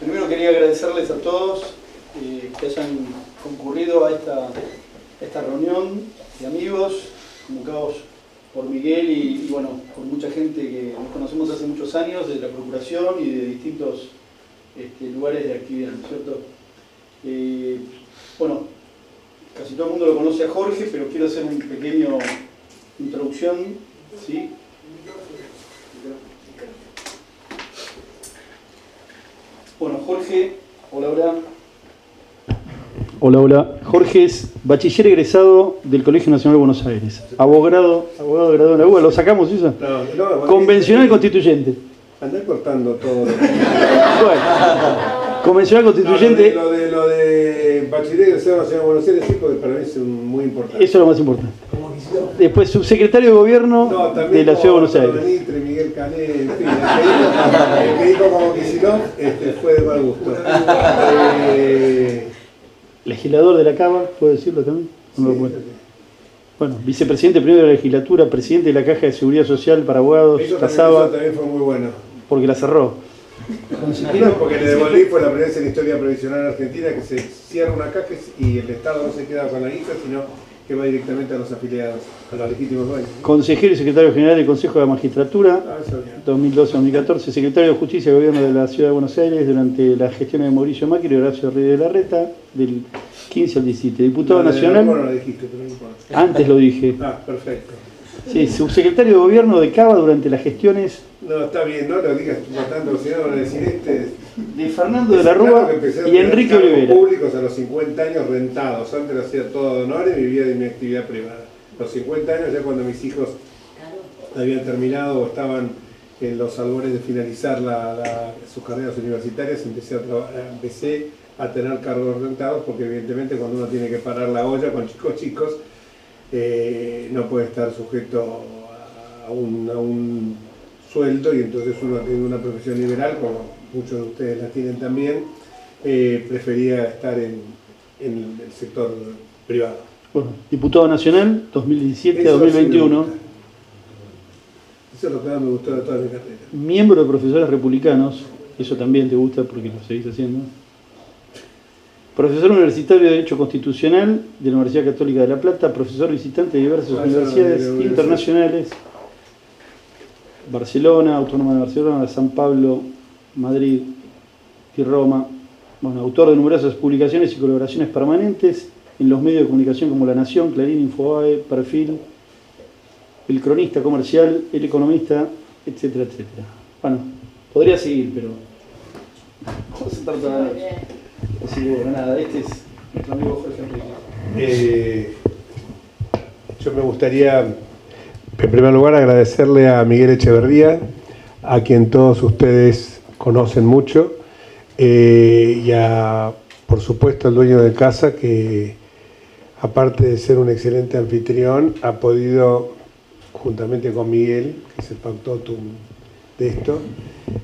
Primero quería agradecerles a todos que hayan concurrido a esta reunión de amigos convocados por Miguel y bueno, por mucha gente que nos conocemos hace muchos años de la Procuración y de distintos lugares de actividad, ¿no es cierto? Bueno, casi todo el mundo lo conoce a Jorge, pero quiero hacer una pequeña introducción, ¿sí? Bueno, Jorge, hola. Hola. Jorge es bachiller egresado del Colegio Nacional de Buenos Aires. Abogado graduado en la UBA. ¿Lo sacamos, eso? No, convencional constituyente. Andá cortando todo. Bueno, convencional constituyente. No, lo de bachiller egresado Nacional de Buenos Aires, sí, porque para mí es muy importante. Eso es lo más importante. Después, subsecretario de Gobierno de la Ciudad de Buenos Aires. Mitre, Miguel Cané, en fin, el que dijo como Kicillof fue de mal gusto. Legislador de la Cámara, ¿puedo decirlo también? No lo puedo. Bueno, vicepresidente primero de la legislatura, presidente de la Caja de Seguridad Social para Abogados, eso también fue muy bueno. Porque la cerró. No, porque le devolví, fue la primera vez en la historia previsional argentina que se cierra una caja y el Estado no se queda con la guita, sino que va directamente a los afiliados, a los legítimos dueños. Consejero y secretario general del Consejo de la Magistratura, 2012-2014, secretario de Justicia y Gobierno de la Ciudad de Buenos Aires durante la gestión de Mauricio Macri y Horacio Reyes de Larreta, del 15 al 17. Diputado nacional. No lo dijiste, pero no importa. Antes lo dije. Perfecto. Sí, subsecretario de Gobierno de Cava durante las gestiones. No, está bien, no lo digas matando, si no van a decir de Fernando de la Rúa y Enrique Olivera. Públicos a los 50 años rentados. Antes lo hacía todo a honores y vivía de mi actividad privada. A los 50 años, ya cuando mis hijos habían terminado o estaban en los albores de finalizar sus carreras universitarias, empecé a tener cargos rentados, porque evidentemente cuando uno tiene que parar la olla con chicos, no puede estar sujeto a un sueldo, y entonces uno tiene una profesión liberal, como muchos de ustedes la tienen también, prefería estar en el sector privado. Bueno, diputado nacional, 2017 a 2021. Eso es lo que más me gustó de toda mi carrera. Miembro de Profesores Republicanos, eso también te gusta porque lo seguís haciendo. Profesor universitario de Derecho Constitucional de la Universidad Católica de La Plata, profesor visitante de diversas universidades internacionales. Barcelona, Autónoma de Barcelona, San Pablo, Madrid y Roma. Bueno, autor de numerosas publicaciones y colaboraciones permanentes en los medios de comunicación como La Nación, Clarín, Infobae, Perfil, El Cronista Comercial, El Economista, etcétera, etcétera. Bueno, podría seguir, pero vamos a sentar toda la noche. Así que bueno, nada, este es nuestro amigo Jorge Enrique. Yo me gustaría, en primer lugar, agradecerle a Miguel Echeverría, a quien todos ustedes conocen mucho, y por supuesto, al dueño de casa, que aparte de ser un excelente anfitrión, ha podido, juntamente con Miguel, que es el factotum de esto,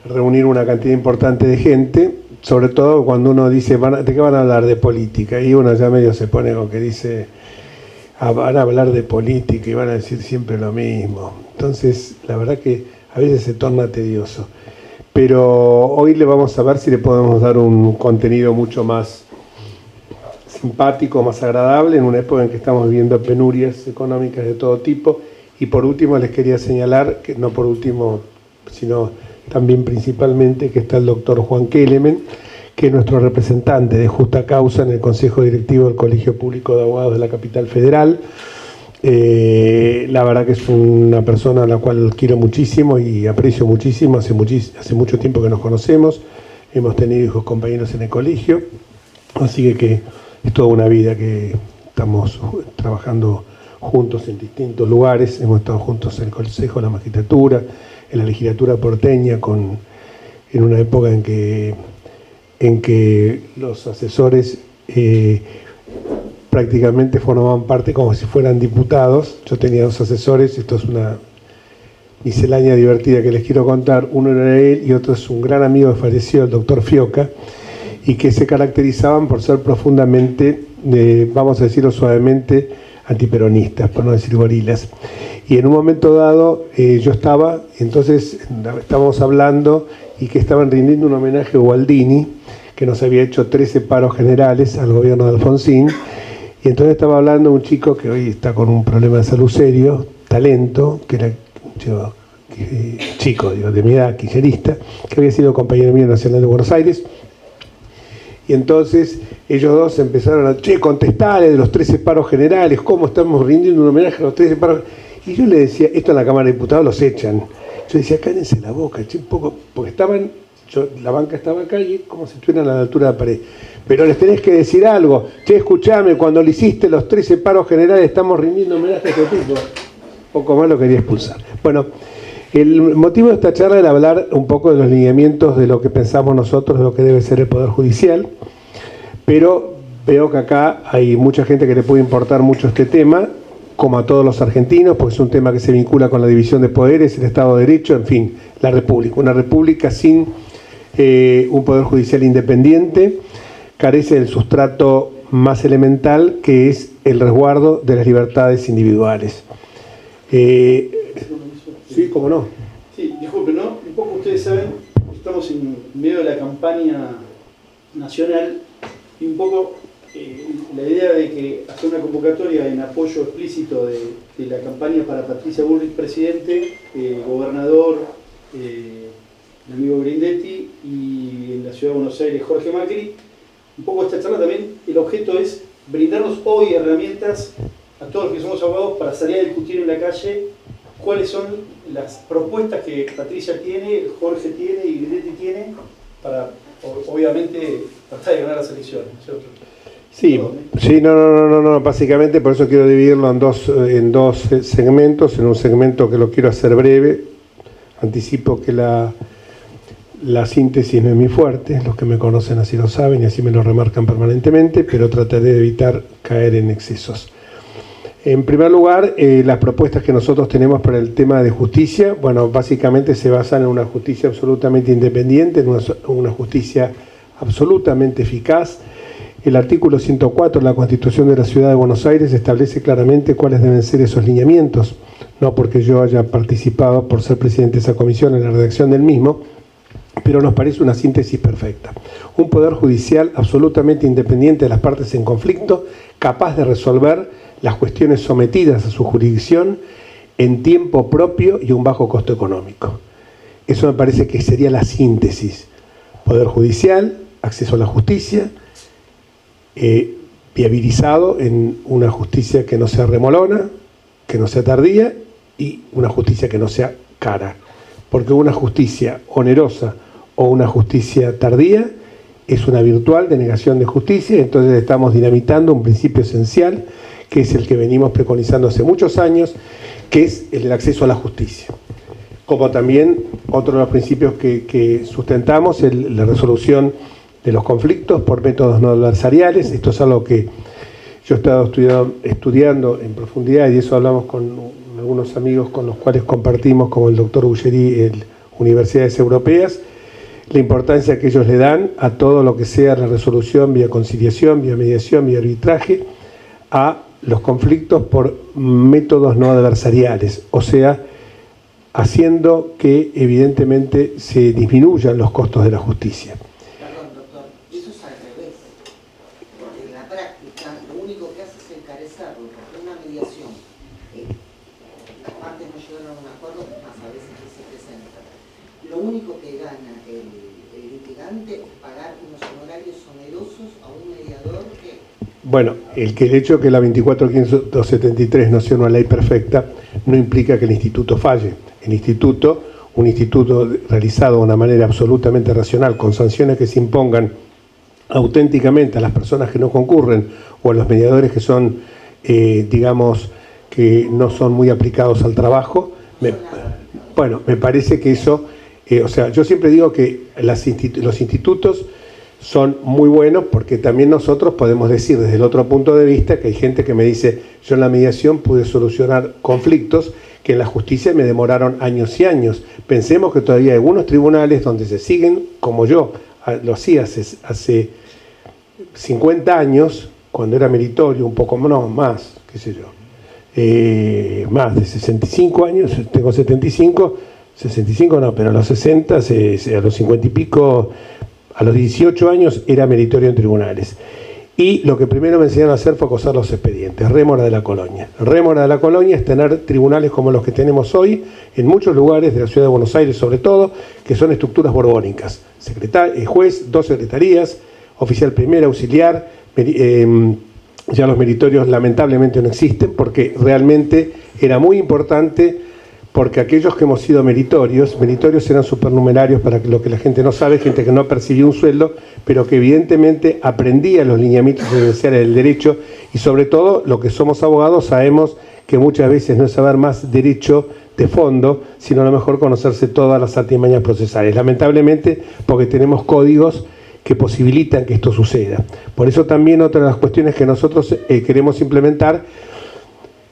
reunir una cantidad importante de gente, sobre todo cuando uno dice, ¿de qué van a hablar? De política, y uno ya medio se pone con que dice, van a hablar de política y van a decir siempre lo mismo. Entonces, la verdad que a veces se torna tedioso. Pero hoy le vamos a ver si le podemos dar un contenido mucho más simpático, más agradable, en una época en que estamos viviendo penurias económicas de todo tipo. Y por último les quería señalar, que no por último, sino también principalmente, que está el doctor Juan Kelemen, que es nuestro representante de justa causa en el Consejo Directivo del Colegio Público de Abogados de la Capital Federal. La verdad que es una persona a la cual quiero muchísimo y aprecio muchísimo. Hace mucho tiempo que nos conocemos, hemos tenido hijos compañeros en el colegio, así que es toda una vida que estamos trabajando juntos en distintos lugares. Hemos estado juntos en el Consejo de la Magistratura, en la legislatura porteña, en una época en que los asesores prácticamente formaban parte como si fueran diputados. Yo tenía 2 asesores, esto es una miscelánea divertida que les quiero contar. Uno era él y otro es un gran amigo que falleció, el doctor Fioca, y que se caracterizaban por ser profundamente, vamos a decirlo suavemente, antiperonistas, por no decir gorilas. Y en un momento dado yo estaba, entonces estábamos hablando y que estaban rindiendo un homenaje a Gualdini, que nos había hecho 13 paros generales al gobierno de Alfonsín. Y entonces estaba hablando un chico que hoy está con un problema de salud serio, talento, que era chico, de mi edad, kirchnerista, que había sido compañero mío nacional de Buenos Aires. Y entonces ellos dos empezaron a, contestale de los 13 paros generales, cómo estamos rindiendo un homenaje a los 13 paros. Y yo le decía, esto en la Cámara de Diputados los echan. Yo decía, cállense la boca, un poco, porque estaban, la banca estaba acá y como si estuvieran a la altura de la pared. Pero les tenés que decir algo. Escuchame, cuando le hiciste los 13 paros generales estamos rindiendo homenaje a este tipo. Poco más lo quería expulsar. Bueno, el motivo de esta charla era hablar un poco de los lineamientos de lo que pensamos nosotros, de lo que debe ser el Poder Judicial. Pero veo que acá hay mucha gente que le puede importar mucho este tema, como a todos los argentinos, porque es un tema que se vincula con la división de poderes, el Estado de Derecho, en fin, la República. Una República sin un Poder Judicial independiente carece del sustrato más elemental, que es el resguardo de las libertades individuales. Sí, cómo no. Sí, disculpen, ¿no? Un poco ustedes saben, estamos en medio de la campaña nacional y un poco la idea de que hacer una convocatoria en apoyo explícito de la campaña para Patricia Bullrich, presidente, gobernador, el amigo Grindetti, y en la Ciudad de Buenos Aires Jorge Macri. Un poco esta charla también, el objeto es brindarnos hoy herramientas a todos los que somos abogados para salir a discutir en la calle cuáles son las propuestas que Patricia tiene, Jorge tiene y Grindetti tiene para, obviamente, tratar de ganar las elecciones, ¿cierto? Sí, sí, no, básicamente por eso quiero dividirlo en dos segmentos. En un segmento que lo quiero hacer breve, anticipo que la síntesis no es muy fuerte, los que me conocen así lo saben y así me lo remarcan permanentemente, pero trataré de evitar caer en excesos. En primer lugar, las propuestas que nosotros tenemos para el tema de justicia, bueno, básicamente se basan en una justicia absolutamente independiente, en una justicia absolutamente eficaz. El artículo 104 de la Constitución de la Ciudad de Buenos Aires establece claramente cuáles deben ser esos lineamientos, no porque yo haya participado por ser presidente de esa comisión en la redacción del mismo, pero nos parece una síntesis perfecta. Un poder judicial absolutamente independiente de las partes en conflicto, capaz de resolver las cuestiones sometidas a su jurisdicción en tiempo propio y a un bajo costo económico. Eso me parece que sería la síntesis. Poder judicial, acceso a la justicia, viabilizado en una justicia que no sea remolona, que no sea tardía y una justicia que no sea cara. Porque una justicia onerosa o una justicia tardía es una virtual denegación de justicia, entonces estamos dinamitando un principio esencial que es el que venimos preconizando hace muchos años, que es el acceso a la justicia. Como también otro de los principios que sustentamos es la resolución de los conflictos por métodos no adversariales. Esto es algo que yo he estado estudiando en profundidad y de eso hablamos con algunos amigos con los cuales compartimos, como el doctor Bulleri, en universidades europeas, la importancia que ellos le dan a todo lo que sea la resolución vía conciliación, vía mediación, vía arbitraje, a los conflictos por métodos no adversariales, o sea, haciendo que evidentemente se disminuyan los costos de la justicia. Perdón, doctor, eso es al revés, porque en la práctica lo único que hace es encarecerlo, porque una mediación, las partes no llegaron a un acuerdo, más a veces que se presenta. Lo único que gana el litigante es pagar unos honorarios onerosos a un mediador que... Bueno, el hecho que la 24.573 no sea una ley perfecta no implica que el instituto falle. Un instituto realizado de una manera absolutamente racional, con sanciones que se impongan auténticamente a las personas que no concurren o a los mediadores que son, digamos, que no son muy aplicados al trabajo, me parece que eso, o sea, yo siempre digo que los institutos son muy buenos porque también nosotros podemos decir desde el otro punto de vista que hay gente que me dice, yo en la mediación pude solucionar conflictos que en la justicia me demoraron años y años. Pensemos que todavía hay algunos tribunales donde se siguen, como yo lo hacía hace 50 años, cuando era meritorio, un poco más, qué sé yo. más de 65 años, tengo 65 no, pero a los 60, a los 50 y pico, a los 18 años era meritorio en tribunales. Y lo que primero me enseñaron a hacer fue acosar los expedientes, rémora de la colonia. Rémora de la colonia es tener tribunales como los que tenemos hoy, en muchos lugares de la ciudad de Buenos Aires sobre todo, que son estructuras borbónicas. Juez, 2 secretarías, oficial primera, auxiliar, ya los meritorios lamentablemente no existen, porque realmente era muy importante, porque aquellos que hemos sido meritorios eran supernumerarios, para lo que la gente no sabe, gente que no percibía un sueldo, pero que evidentemente aprendía los lineamientos esenciales del derecho, y sobre todo, lo que somos abogados sabemos que muchas veces no es saber más derecho de fondo, sino a lo mejor conocerse todas las artimañas procesales. Lamentablemente, porque tenemos códigos que posibilitan que esto suceda. Por eso también otra de las cuestiones que nosotros queremos implementar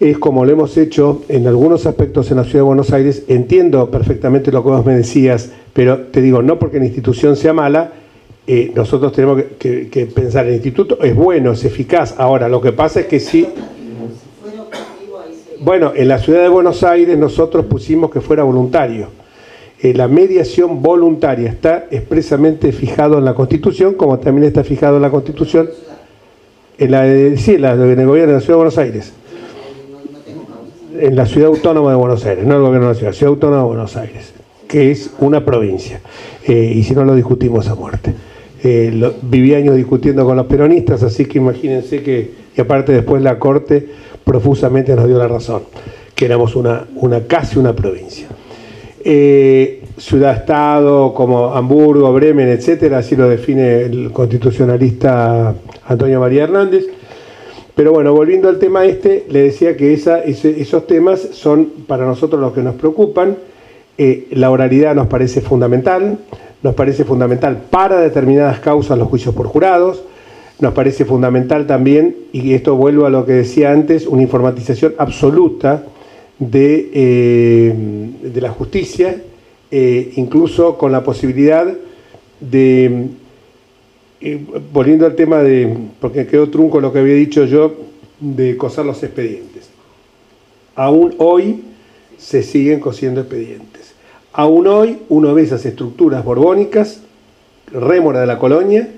es, como lo hemos hecho en algunos aspectos en la Ciudad de Buenos Aires. Entiendo perfectamente lo que vos me decías, pero te digo, no porque la institución sea mala, nosotros tenemos que pensar, el instituto es bueno, es eficaz. Ahora, lo que pasa es que sí... Bueno, en la Ciudad de Buenos Aires nosotros pusimos que fuera voluntario. La mediación voluntaria está expresamente fijado en la Constitución, como también está fijado en la Constitución en el gobierno de la Ciudad de Buenos Aires. En la Ciudad Autónoma de Buenos Aires, no el gobierno de la Ciudad Autónoma de Buenos Aires, que es una provincia. Y si no, lo discutimos a muerte. Viví años discutiendo con los peronistas, así que imagínense que, y aparte después la Corte profusamente nos dio la razón, que éramos casi una provincia. Ciudad-estado como Hamburgo, Bremen, etcétera, así lo define el constitucionalista Antonio María Hernández. Pero bueno, volviendo al tema le decía que esos temas son para nosotros los que nos preocupan. La oralidad nos parece fundamental para determinadas causas, los juicios por jurados. Nos parece fundamental también, y esto vuelvo a lo que decía antes, una informatización absoluta de la justicia, incluso con la posibilidad de... volviendo al tema porque quedó trunco lo que había dicho yo, de coser los expedientes. Aún hoy se siguen cosiendo expedientes. Aún hoy uno ve esas estructuras borbónicas, rémora de la colonia,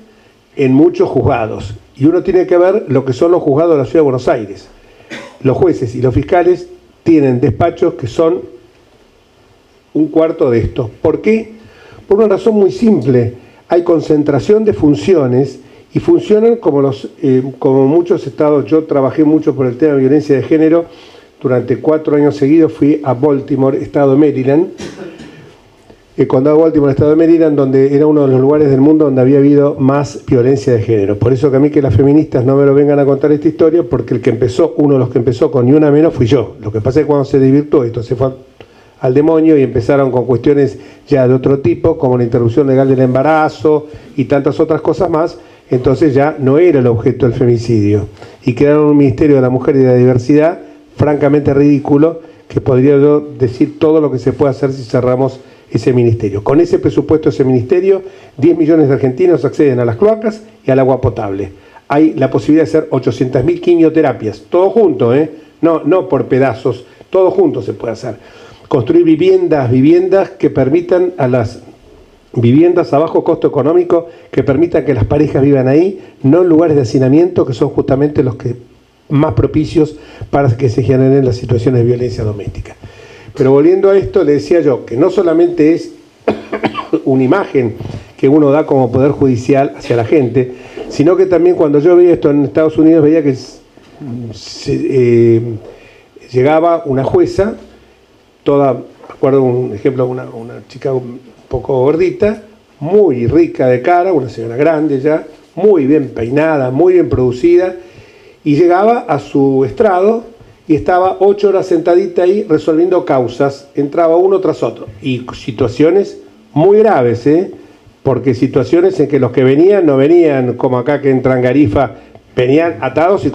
en muchos juzgados. Y uno tiene que ver lo que son los juzgados de la Ciudad de Buenos Aires. Los jueces y los fiscales tienen despachos que son un cuarto de esto. ¿Por qué? Por una razón muy simple. Hay concentración de funciones y funcionan como muchos estados. Yo trabajé mucho por el tema de violencia de género. Durante 4 años seguidos fui a Baltimore, estado de Maryland, condado de Baltimore, estado de Maryland, donde era uno de los lugares del mundo donde había habido más violencia de género. Por eso que a mí, que las feministas no me lo vengan a contar esta historia, porque uno de los que empezó con ni una menos fui yo. Lo que pasa es que cuando se desvirtuó esto, se fue al demonio y empezaron con cuestiones ya de otro tipo, como la interrupción legal del embarazo y tantas otras cosas más. Entonces ya no era el objeto del femicidio. Y crearon un Ministerio de la Mujer y de la Diversidad francamente ridículo, que podría yo decir todo lo que se puede hacer si cerramos ese ministerio. Con ese presupuesto de ese ministerio, 10 millones de argentinos acceden a las cloacas y al agua potable. Hay la posibilidad de hacer 800.000 quimioterapias, todo junto, no por pedazos, todo junto se puede hacer. Construir viviendas que permitan viviendas a bajo costo económico, que permitan que las parejas vivan ahí, no en lugares de hacinamiento, que son justamente los que más propicios para que se generen las situaciones de violencia doméstica. Pero volviendo a esto, le decía yo que no solamente es una imagen que uno da como poder judicial hacia la gente, sino que también cuando yo veía esto en Estados Unidos, veía que llegaba una jueza, me acuerdo un ejemplo, una chica un poco gordita, muy rica de cara, una señora grande ya, muy bien peinada, muy bien producida, y llegaba a su estrado y estaba 8 horas sentadita ahí resolviendo causas, entraba uno tras otro, y situaciones muy graves, porque situaciones en que los que venían no venían como acá que entran Garifa, venían atados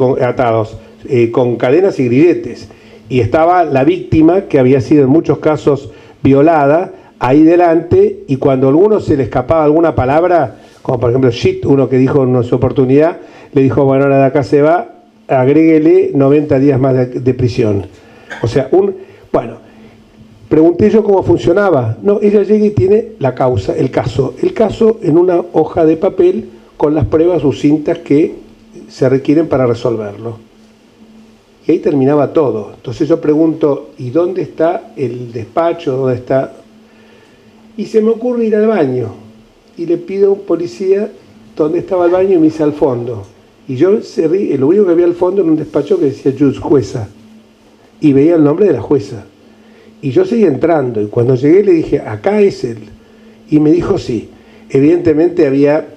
con cadenas y grilletes, y estaba la víctima, que había sido en muchos casos violada, ahí delante, y cuando a alguno se le escapaba alguna palabra, como por ejemplo shit, uno que dijo en su oportunidad, le dijo, bueno, ahora de acá se va, agréguele 90 días más de prisión. O sea, bueno, pregunté yo cómo funcionaba. No, ella llega y tiene la causa, el caso en una hoja de papel con las pruebas sucintas que se requieren para resolverlo. Y ahí terminaba todo. Entonces yo pregunto, ¿y dónde está el despacho? ¿Dónde está? Y se me ocurre ir al baño. Y le pido a un policía dónde estaba el baño y me dice al fondo. Y yo lo único que había al fondo era un despacho que decía Judge, jueza. Y veía el nombre de la jueza. Y yo seguí entrando. Y cuando llegué le dije, acá es él. Y me dijo sí. Evidentemente había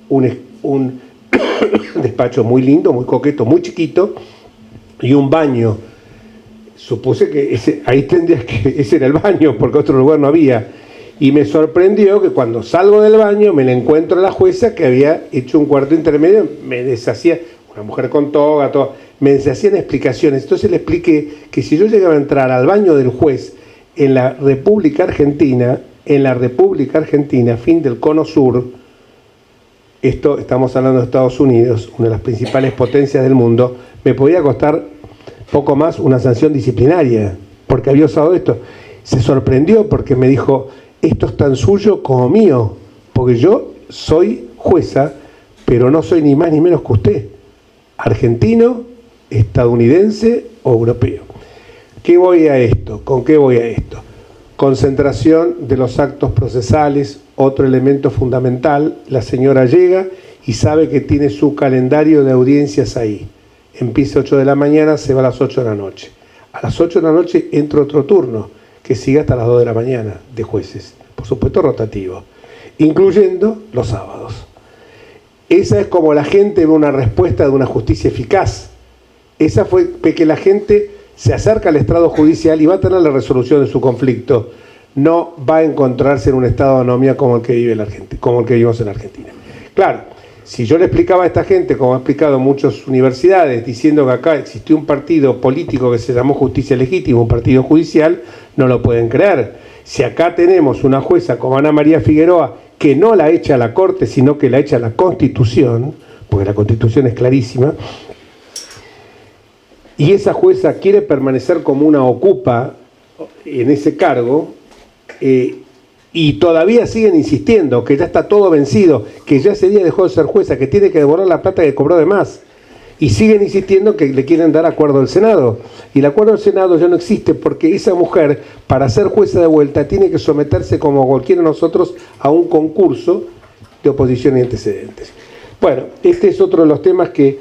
un despacho muy lindo, muy coqueto, muy chiquito. Y un baño. Supuse que ese era el baño, porque otro lugar no había. Y me sorprendió que cuando salgo del baño me la encuentro a la jueza que había hecho un cuarto intermedio, me deshacía, una mujer con toga, me deshacían explicaciones. Entonces le expliqué que si yo llegaba a entrar al baño del juez en la República Argentina, fin del Cono Sur, estamos hablando de Estados Unidos, una de las principales potencias del mundo, me podía costar poco más una sanción disciplinaria, porque había usado esto. Se sorprendió porque me dijo, esto es tan suyo como mío, porque yo soy jueza, pero no soy ni más ni menos que usted, argentino, estadounidense o europeo. ¿Qué voy a esto? ¿Con qué voy a esto? Concentración de los actos procesales, otro elemento fundamental. La señora llega y sabe que tiene su calendario de audiencias ahí. Empieza a 8 de la mañana, se va a las 8 de la noche. A las 8 de la noche entra otro turno, que sigue hasta las 2 de la mañana, de jueces. Por supuesto rotativo, incluyendo los sábados. Esa es como la gente ve una respuesta de una justicia eficaz. Esa fue que la gente se acerca al estrado judicial y va a tener la resolución de su conflicto. No va a encontrarse en un estado de anomia como el que vivimos en Argentina. Claro, si yo le explicaba a esta gente, como ha explicado muchas universidades, diciendo que acá existió un partido político que se llamó Justicia Legítima, un partido judicial, no lo pueden creer. Si acá tenemos una jueza como Ana María Figueroa, que no la echa a la Corte, sino que la echa a la Constitución, porque la Constitución es clarísima, y esa jueza quiere permanecer como una ocupa en ese cargo, y todavía siguen insistiendo que ya está todo vencido, que ya ese día dejó de ser jueza, que tiene que devolver la plata que cobró de más, y siguen insistiendo que le quieren dar acuerdo al Senado, y el acuerdo al Senado ya no existe porque esa mujer, para ser jueza de vuelta, tiene que someterse como cualquiera de nosotros a un concurso de oposición y antecedentes. Bueno, este es otro de los temas que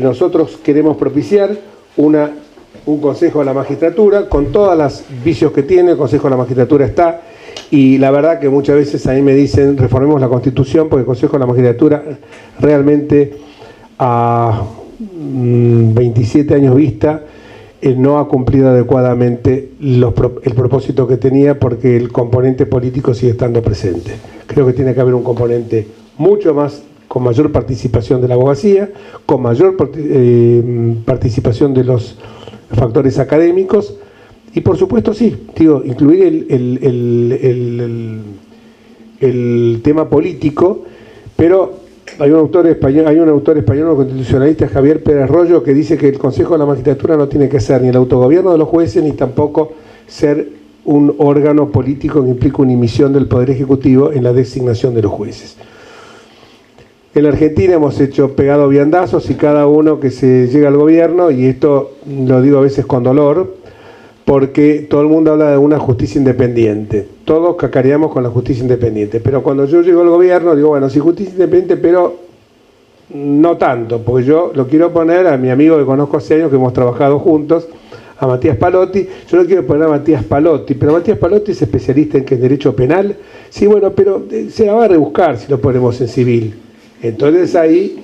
nosotros queremos propiciar, un consejo a la magistratura, con todos los vicios que tiene. El consejo a la magistratura está, y la verdad que muchas veces a mí me dicen, reformemos la Constitución, porque el consejo de la magistratura realmente a 27 años vista no ha cumplido adecuadamente el propósito que tenía, porque el componente político sigue estando presente. Creo que tiene que haber un componente mucho más, con mayor participación de la abogacía, con mayor participación de los factores académicos, y por supuesto sí, incluir el tema político, pero hay un autor español constitucionalista, Javier Pérez Royo, que dice que el Consejo de la Magistratura no tiene que ser ni el autogobierno de los jueces, ni tampoco ser un órgano político que implica una inmisión del Poder Ejecutivo en la designación de los jueces. En la Argentina hemos pegado viandazos, y cada uno que se llega al gobierno, y esto lo digo a veces con dolor, porque todo el mundo habla de una justicia independiente. Todos cacareamos con la justicia independiente, pero cuando yo llego al gobierno digo, bueno, sí, justicia independiente, pero no tanto, porque yo lo quiero poner a mi amigo que conozco hace años, que hemos trabajado juntos, a Matías Palotti. Yo no quiero poner a Matías Palotti, pero Matías Palotti es especialista en derecho penal. Sí, bueno, pero se la va a rebuscar si lo ponemos en civil. Entonces ahí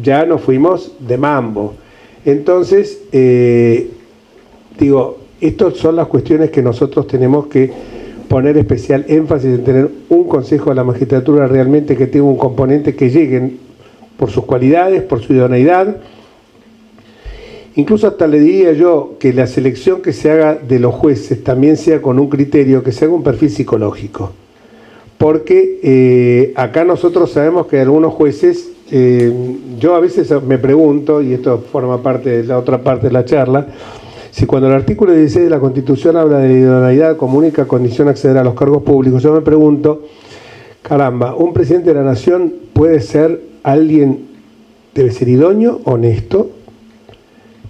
ya nos fuimos de mambo. Entonces, estas son las cuestiones que nosotros tenemos que poner especial énfasis en tener un Consejo de la Magistratura realmente que tenga un componente que lleguen por sus cualidades, por su idoneidad. Incluso hasta le diría yo que la selección que se haga de los jueces también sea con un criterio, que se haga un perfil psicológico. porque acá nosotros sabemos que algunos jueces, yo a veces me pregunto, y esto forma parte de la otra parte de la charla, si cuando el artículo 16 de la Constitución habla de idoneidad como única condición a acceder a los cargos públicos, yo me pregunto, caramba, ¿un presidente de la nación puede ser alguien, debe ser idóneo, honesto?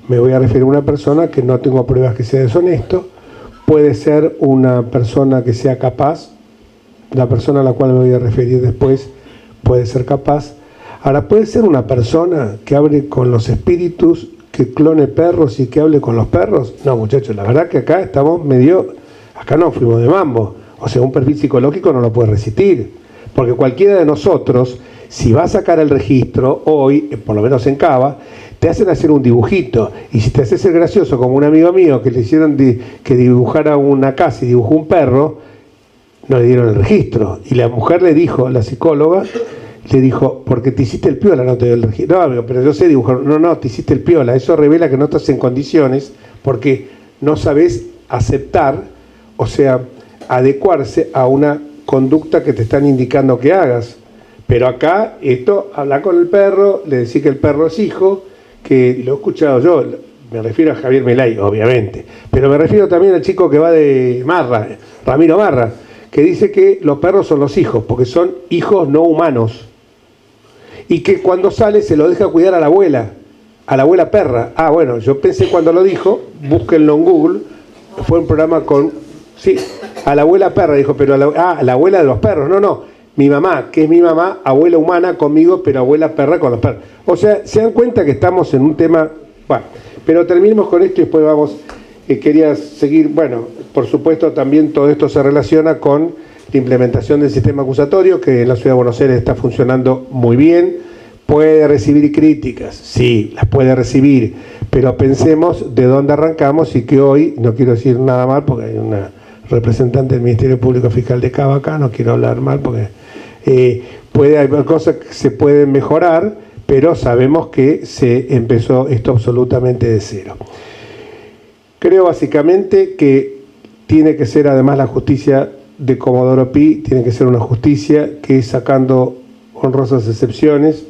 Me voy a referir a una persona que no tengo pruebas que sea deshonesto, puede ser una persona que sea capaz, la persona a la cual me voy a referir después puede ser capaz. Ahora, puede ser una persona que hable con los espíritus, que clone perros y que hable con los perros. No, muchachos, la verdad que acá estamos acá no fuimos de mambo. O sea, un perfil psicológico no lo puede resistir. Porque cualquiera de nosotros, si va a sacar el registro hoy, por lo menos en Cava, te hacen hacer un dibujito. Y si te haces el gracioso, como un amigo mío que le hicieron que dibujara una casa y dibujó un perro, no le dieron el registro. Y la mujer le dijo, la psicóloga, le dijo, porque te hiciste el piola, no te dio el registro. No, amigo, pero yo sé dibujar. No, te hiciste el piola. Eso revela que no estás en condiciones porque no sabes aceptar, o sea, adecuarse a una conducta que te están indicando que hagas. Pero acá, habla con el perro, le decís que el perro es hijo, que lo he escuchado yo, me refiero a Javier Milei, obviamente, pero me refiero también al chico que va de Marra, Ramiro Marra, que dice que los perros son los hijos, porque son hijos no humanos. Y que cuando sale se lo deja cuidar a la abuela perra. Ah, bueno, yo pensé cuando lo dijo, búsquenlo en Google, fue un programa con, sí, a la abuela perra, dijo, pero a la abuela de los perros, no, mi mamá, que es mi mamá, abuela humana conmigo, pero abuela perra con los perros. O sea, se dan cuenta que estamos en un tema, bueno, pero terminemos con esto y después vamos, quería seguir, bueno, por supuesto también todo esto se relaciona con la implementación del sistema acusatorio, que en la Ciudad de Buenos Aires está funcionando muy bien. Puede recibir críticas, sí, las puede recibir, pero pensemos de dónde arrancamos y que hoy, no quiero decir nada mal, porque hay una representante del Ministerio Público Fiscal de Cava acá, no quiero hablar mal, porque puede haber cosas que se pueden mejorar, pero sabemos que se empezó esto absolutamente de cero. Creo básicamente que tiene que ser además la justicia de Comodoro Pi, tiene que ser una justicia que, sacando honrosas excepciones,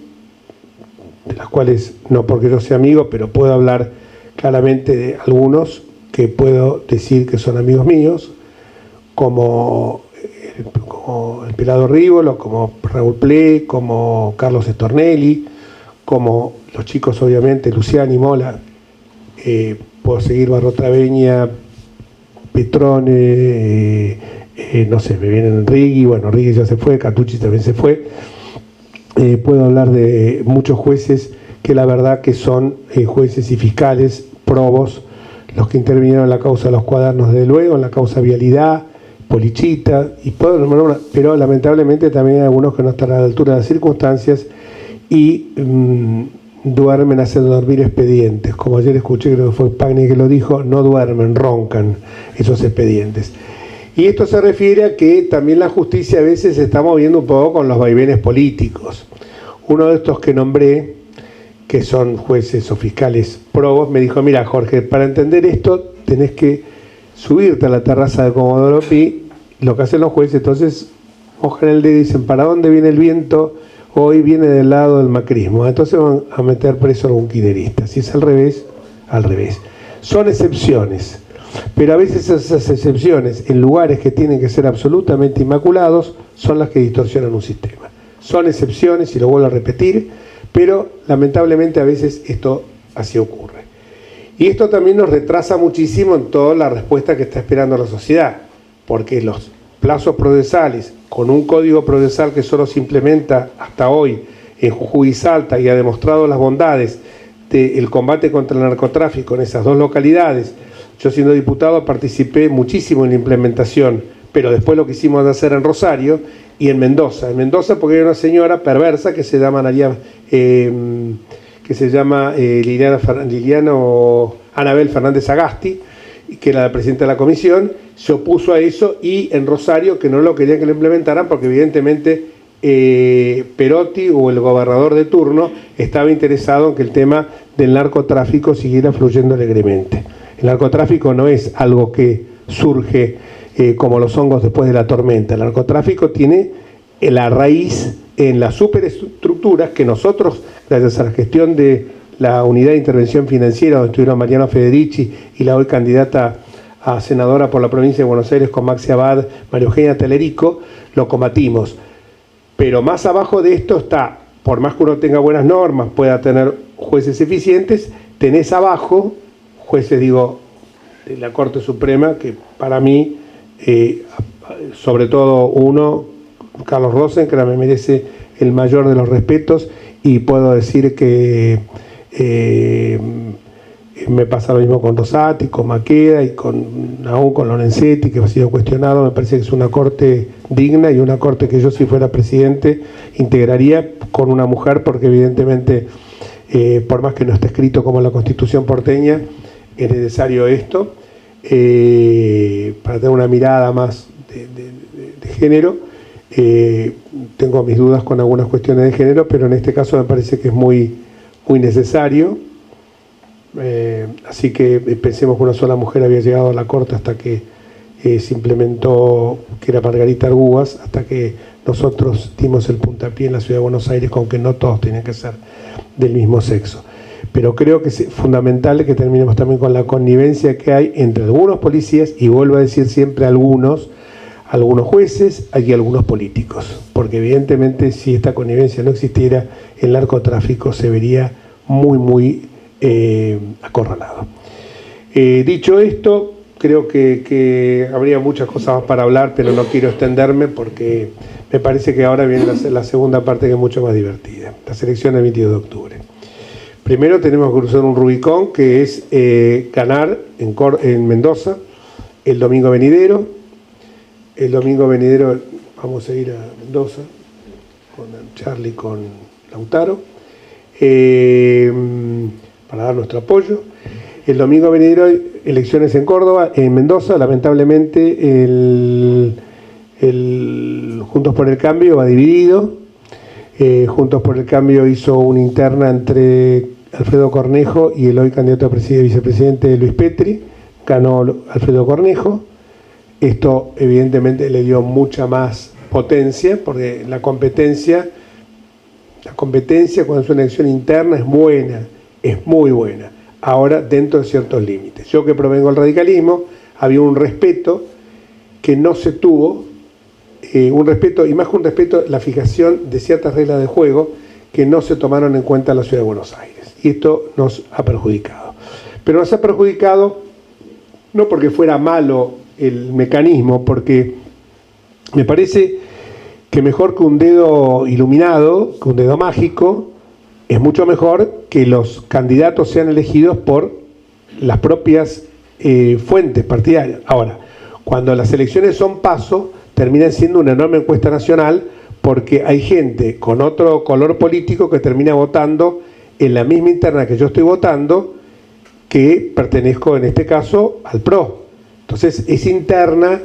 de las cuales no porque yo sea amigo, pero puedo hablar claramente de algunos que puedo decir que son amigos míos, como el Pelado Rívolo, como Raúl Ple, como Carlos Stornelli, como los chicos obviamente, Luciani, Mola, puedo seguir Barrotraveña, Petrone, no sé, me vienen Rigui, bueno, Rigui ya se fue, Catucci también se fue. Puedo hablar de muchos jueces que la verdad que son jueces y fiscales probos, los que intervinieron en la causa de los cuadernos, desde luego, en la causa vialidad, Polichita, y puedo nombrar pero lamentablemente también hay algunos que no están a la altura de las circunstancias y duermen haciendo dormir expedientes. Como ayer escuché, creo que fue Pagni que lo dijo, no duermen, roncan esos expedientes. Y esto se refiere a que también la justicia a veces se está moviendo un poco con los vaivenes políticos. Uno de estos que nombré, que son jueces o fiscales probos, me dijo, mira Jorge, para entender esto tenés que subirte a la terraza de Comodoro Pi, lo que hacen los jueces, entonces mojan el dedo y dicen, ¿para dónde viene el viento? Hoy viene del lado del macrismo, entonces van a meter preso a algún kirchnerista. Si es al revés, al revés. Son excepciones. Pero a veces esas excepciones, en lugares que tienen que ser absolutamente inmaculados, son las que distorsionan un sistema. Son excepciones, y lo vuelvo a repetir, pero lamentablemente a veces esto así ocurre. Y esto también nos retrasa muchísimo en toda la respuesta que está esperando la sociedad, porque los plazos procesales, con un código procesal que solo se implementa hasta hoy en Jujuy y Salta y ha demostrado las bondades del combate contra el narcotráfico en esas dos localidades. Yo, siendo diputado, participé muchísimo en la implementación, pero después lo quisimos hacer en Rosario y en Mendoza. En Mendoza porque hay una señora perversa que se llama Anabel Fernández Agasti, que era la presidenta de la comisión, se opuso a eso, y en Rosario que no lo querían que lo implementaran porque evidentemente Perotti o el gobernador de turno estaba interesado en que el tema del narcotráfico siguiera fluyendo alegremente. El narcotráfico no es algo que surge como los hongos después de la tormenta. El narcotráfico tiene la raíz en las superestructuras que nosotros, gracias a la gestión de la Unidad de Intervención Financiera, donde estuvieron Mariano Federici y la hoy candidata a senadora por la provincia de Buenos Aires con Maxi Abad, María Eugenia Telerico, lo combatimos. Pero más abajo de esto está, por más que uno tenga buenas normas, pueda tener jueces eficientes, tenés abajo jueces, digo, de la Corte Suprema, que para mí, sobre todo uno, Carlos Rosen, que me merece el mayor de los respetos, y puedo decir que me pasa lo mismo con Rosati, con Maqueda y aún con Lorenzetti, que ha sido cuestionado. Me parece que es una corte digna y una corte que yo, si fuera presidente, integraría con una mujer, porque evidentemente, por más que no esté escrito como en la Constitución porteña, es necesario esto para tener una mirada más de género. Tengo mis dudas con algunas cuestiones de género, pero en este caso me parece que es muy necesario. Así que pensemos que una sola mujer había llegado a la Corte hasta que se implementó, que era Margarita Arguas, hasta que nosotros dimos el puntapié en la Ciudad de Buenos Aires con que no todos tenían que ser del mismo sexo. Pero creo que es fundamental que terminemos también con la connivencia que hay entre algunos policías, y vuelvo a decir siempre algunos jueces y algunos políticos, porque evidentemente si esta connivencia no existiera, el narcotráfico se vería muy acorralado. Dicho esto, creo que habría muchas cosas más para hablar, pero no quiero extenderme porque me parece que ahora viene la segunda parte, que es mucho más divertida, las elecciones del 22 de octubre. Primero tenemos que cruzar un Rubicón, que es ganar en Mendoza el domingo venidero. El domingo venidero vamos a ir a Mendoza con Charlie, con Lautaro, para dar nuestro apoyo. El domingo venidero hay elecciones en Córdoba, en Mendoza. Lamentablemente el Juntos por el Cambio va dividido. Juntos por el Cambio hizo una interna entre Alfredo Cornejo y el hoy candidato a vicepresidente Luis Petri. Ganó Alfredo Cornejo. Esto evidentemente le dio mucha más potencia, porque la competencia cuando es una elección interna es buena, es muy buena, ahora dentro de ciertos límites. Yo, que provengo del radicalismo, había un respeto que no se tuvo, un respeto, y más que un respeto, la fijación de ciertas reglas de juego que no se tomaron en cuenta en la Ciudad de Buenos Aires, y esto nos ha perjudicado. Pero nos ha perjudicado no porque fuera malo el mecanismo, porque me parece que mejor que un dedo iluminado, que un dedo mágico, es mucho mejor que los candidatos sean elegidos por las propias fuentes partidarias. Ahora, cuando las elecciones son paso, terminan siendo una enorme encuesta nacional, porque hay gente con otro color político que termina votando en la misma interna que yo estoy votando, que pertenezco en este caso al PRO. Entonces, esa interna,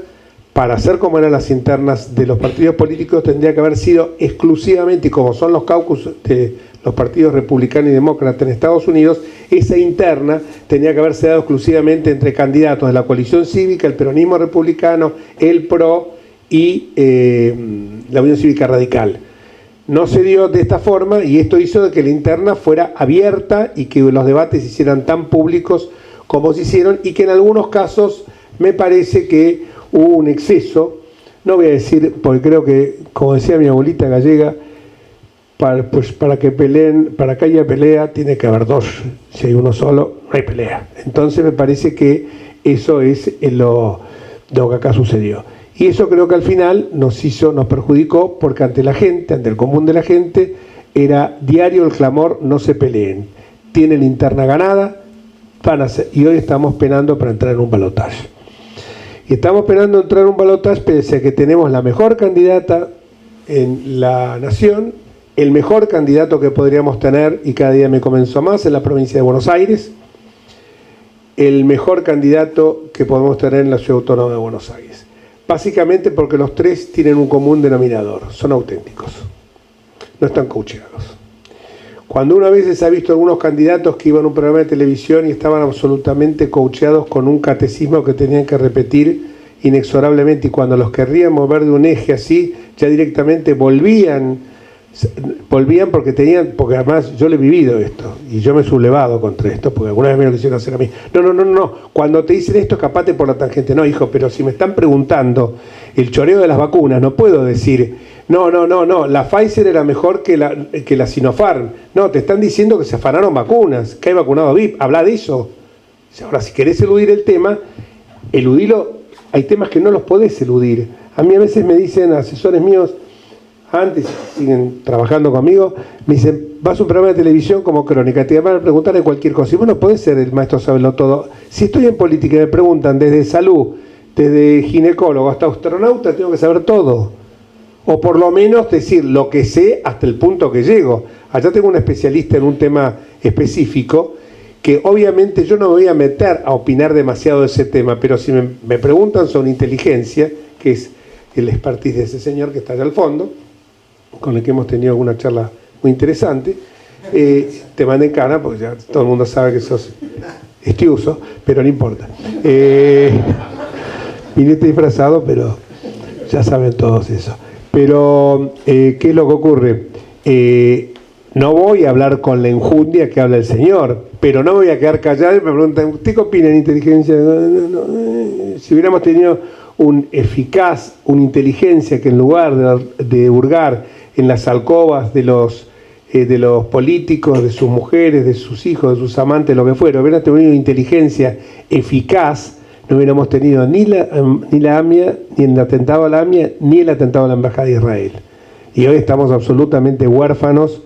para ser como eran las internas de los partidos políticos, tendría que haber sido exclusivamente, y como son los caucus de los partidos republicanos y demócratas en Estados Unidos, esa interna tenía que haberse dado exclusivamente entre candidatos de la coalición cívica, el peronismo republicano, el PRO y la Unión Cívica Radical. No se dio de esta forma, y esto hizo de que la interna fuera abierta y que los debates se hicieran tan públicos como se hicieron, y que en algunos casos me parece que hubo un exceso. No voy a decir, porque creo que, como decía mi abuelita gallega, para que haya pelea tiene que haber dos. Si hay uno solo, no hay pelea. Entonces me parece que eso es lo que acá sucedió. Y eso creo que al final nos perjudicó, porque ante la gente, ante el común de la gente, era diario el clamor: no se peleen. Tienen la interna ganada, y hoy estamos penando para entrar en un balotaje. Y estamos esperando entrar en un balotaje pese a que tenemos la mejor candidata en la nación, el mejor candidato que podríamos tener, y cada día me convenzo más, en la provincia de Buenos Aires, el mejor candidato que podemos tener en la Ciudad Autónoma de Buenos Aires. Básicamente porque los tres tienen un común denominador: son auténticos, no están coacheados. Cuando una vez ha visto algunos candidatos que iban a un programa de televisión y estaban absolutamente coacheados con un catecismo que tenían que repetir, inexorablemente, y cuando los querrían mover de un eje así, ya directamente volvían porque además yo le he vivido esto, y yo me he sublevado contra esto, porque alguna vez me lo quisieron hacer a mí. No, cuando te dicen esto, escapate por la tangente. No, hijo, pero si me están preguntando el choreo de las vacunas, no puedo decir, no, la Pfizer era mejor que la Sinopharm. No, te están diciendo que se afanaron vacunas, que hay vacunado VIP, habla de eso. Ahora, si querés eludir el tema, eludilo. Hay temas que no los podés eludir. A mí a veces me dicen asesores míos, antes siguen trabajando conmigo, me dicen, vas a un programa de televisión como Crónica, te van a preguntar de cualquier cosa. Y vos no podés ser el maestro saberlo todo. Si estoy en política y me preguntan desde salud, desde ginecólogo hasta astronauta, tengo que saber todo. O por lo menos decir lo que sé hasta el punto que llego. Allá tengo un especialista en un tema específico, que obviamente yo no me voy a meter a opinar demasiado de ese tema, pero si me preguntan sobre inteligencia, que es el expertise de ese señor que está allá al fondo, con el que hemos tenido alguna charla muy interesante, te mandé en cara, porque ya todo el mundo sabe que sos estiuso, pero no importa. Viniste disfrazado, pero ya saben todos eso. Pero, ¿qué es lo que ocurre? No voy a hablar con la enjundia que habla el señor, pero no me voy a quedar callado y me preguntan, ¿usted qué opina en inteligencia? Si hubiéramos tenido una inteligencia que en lugar de hurgar en las alcobas de los políticos, de sus mujeres, de sus hijos, de sus amantes, lo que fuera, hubiéramos tenido inteligencia eficaz, no hubiéramos tenido ni la AMIA, ni el atentado a la AMIA, ni el atentado a la Embajada de Israel. Y hoy estamos absolutamente huérfanos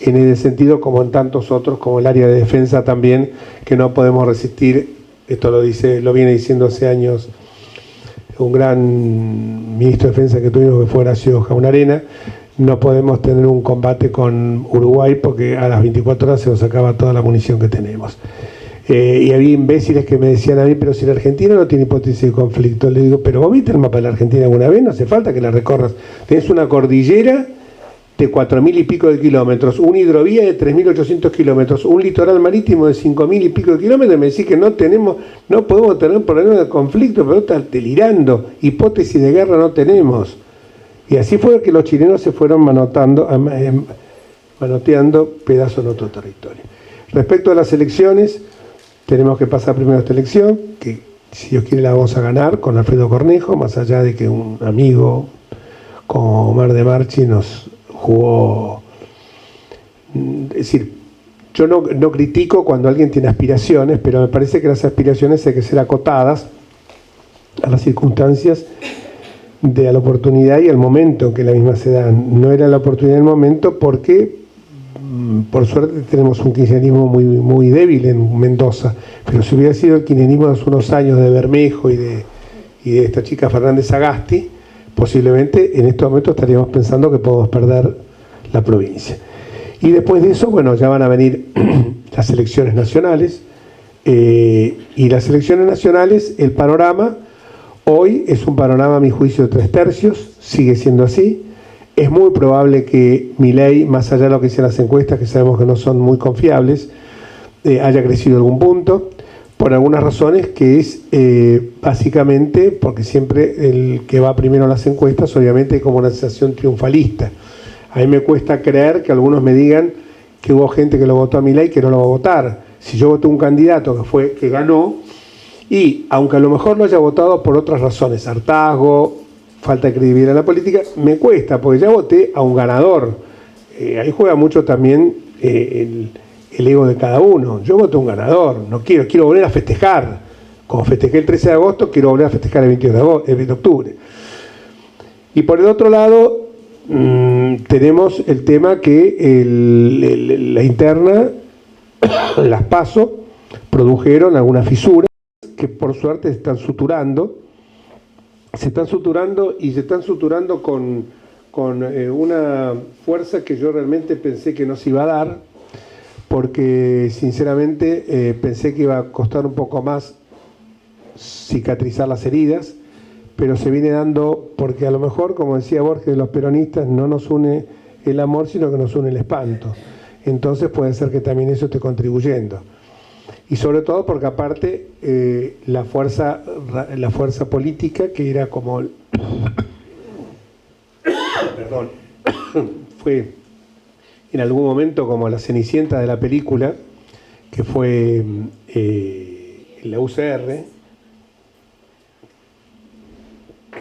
en ese sentido, como en tantos otros, como el área de defensa también, que no podemos resistir. Esto lo viene diciendo hace años un gran ministro de defensa que tuvimos, que fue Horacio Jaunarena. No podemos tener un combate con Uruguay porque a las 24 horas se nos acaba toda la munición que tenemos. Y había imbéciles que me decían a mí, pero si la Argentina no tiene hipótesis de conflicto. Le digo, pero vos viste el mapa de la Argentina alguna vez, no hace falta que la recorras. Tenés una cordillera de 4.000 y pico de kilómetros, una hidrovía de 3.800 kilómetros, un litoral marítimo de 5.000 y pico de kilómetros, y me decís que no podemos tener problemas de conflicto, pero estás delirando, hipótesis de guerra no tenemos. Y así fue que los chilenos se fueron manoteando pedazos en otro territorio. Respecto a las elecciones, tenemos que pasar primero esta elección, que si Dios quiere la vamos a ganar con Alfredo Cornejo, más allá de que un amigo como Omar de Marchi nos jugó. Es decir, yo no critico cuando alguien tiene aspiraciones, pero me parece que las aspiraciones hay que ser acotadas a las circunstancias, a la oportunidad y al momento en que la misma se dan. No era la oportunidad del momento porque, por suerte, tenemos un kirchnerismo muy, muy débil en Mendoza, pero si hubiera sido el kirchnerismo de hace unos años de Bermejo y de esta chica Fernández Sagasti, posiblemente en estos momentos estaríamos pensando que podemos perder la provincia. Y después de eso, bueno, ya van a venir las elecciones nacionales, y las elecciones nacionales, el panorama hoy es un panorama, a mi juicio, de 3/3, sigue siendo así. Es muy probable que Milei, más allá de lo que dicen las encuestas, que sabemos que no son muy confiables, haya crecido algún punto, por algunas razones, que es básicamente porque siempre el que va primero en las encuestas, obviamente, hay como una sensación triunfalista. A mí me cuesta creer que algunos me digan que hubo gente que lo votó a Milei que no lo va a votar. Si yo voté un candidato que ganó, y aunque a lo mejor lo haya votado por otras razones, hartazgo, falta de credibilidad en la política, me cuesta, porque ya voté a un ganador. Ahí juega mucho también el ego de cada uno. Yo voté a un ganador, no quiero volver a festejar. Como festejé el 13 de agosto, quiero volver a festejar el 22 de octubre. Y por el otro lado, tenemos el tema que la interna, las PASO, produjeron algunas fisuras que por suerte se están suturando con una fuerza que yo realmente pensé que no se iba a dar, porque sinceramente pensé que iba a costar un poco más cicatrizar las heridas, pero se viene dando porque a lo mejor, como decía Borges, los peronistas no nos une el amor, sino que nos une el espanto. Entonces puede ser que también eso esté contribuyendo. y sobre todo porque aparte la fuerza política, que era como perdón, fue en algún momento como la cenicienta de la película, que fue la UCR.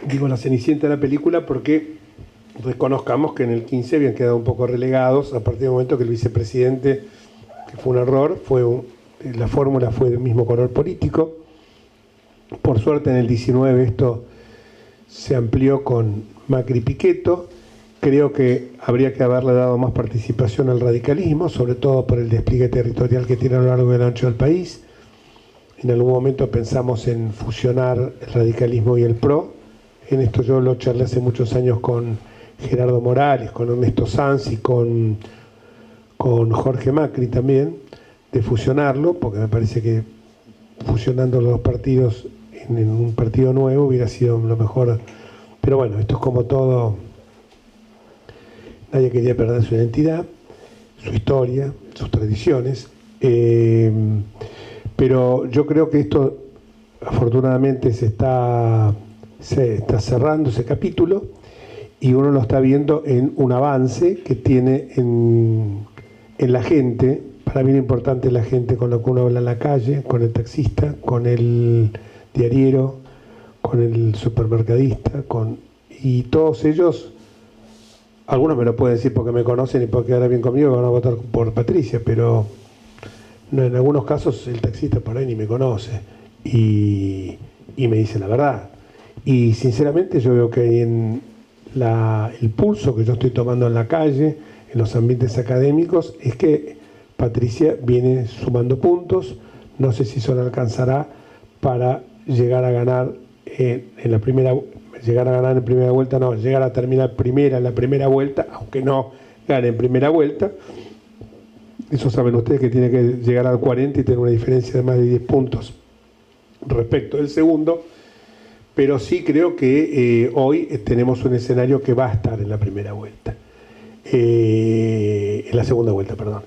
Digo la cenicienta de la película porque reconozcamos que en el 15 habían quedado un poco relegados a partir del momento que el vicepresidente, que fue un error, la fórmula fue del mismo color político. Por suerte en el 19 esto se amplió con Macri Pichetto. Creo que habría que haberle dado más participación al radicalismo, sobre todo por el despliegue territorial que tiene a lo largo y el ancho del país. En algún momento pensamos en fusionar el radicalismo y el PRO. En esto yo lo charlé hace muchos años con Gerardo Morales, con Ernesto Sanz y con Jorge Macri también, de fusionarlo, porque me parece que fusionando los dos partidos en un partido nuevo hubiera sido lo mejor. Pero bueno, esto es como todo. Nadie quería perder su identidad, su historia, sus tradiciones. Pero yo creo que esto afortunadamente se está cerrando ese capítulo y uno lo está viendo en un avance que tiene en la gente. Para mí lo importante es la gente con la que uno habla en la calle, con el taxista, con el diariero, con el supermercadista, y todos ellos, algunos me lo pueden decir porque me conocen y porque ahora bien conmigo van a votar por Patricia, pero no, en algunos casos el taxista por ahí ni me conoce y me dice la verdad. Y sinceramente yo veo que hay el pulso que yo estoy tomando en la calle, en los ambientes académicos, es que Patricia viene sumando puntos. No sé si eso le alcanzará para llegar a ganar en primera vuelta, no, llegar a terminar primera en la primera vuelta, aunque no gane en primera vuelta. Eso saben ustedes que tiene que llegar al 40 y tener una diferencia de más de 10 puntos respecto del segundo. Pero sí creo que hoy tenemos un escenario que va a estar en la primera vuelta, en la segunda vuelta, perdón.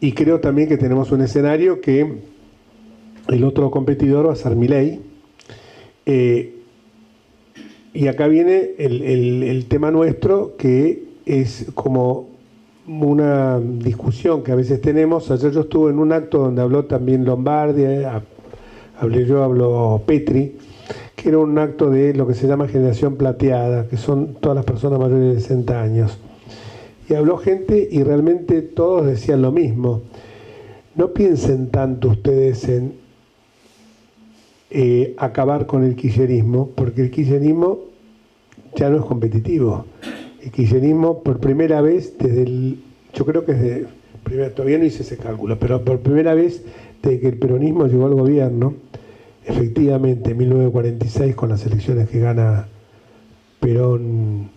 Y creo también que tenemos un escenario que el otro competidor va a ser Milei. Y acá viene el tema nuestro, que es como una discusión que a veces tenemos. Ayer yo estuve en un acto donde habló también Lombardi, habló Petri, que era un acto de lo que se llama generación plateada, que son todas las personas mayores de 60 años. Y habló gente y realmente todos decían lo mismo. No piensen tanto ustedes en acabar con el kirchnerismo, porque el kirchnerismo ya no es competitivo. El kirchnerismo por primera vez yo creo que todavía no hice ese cálculo, pero por primera vez desde que el peronismo llegó al gobierno, efectivamente en 1946 con las elecciones que gana Perón,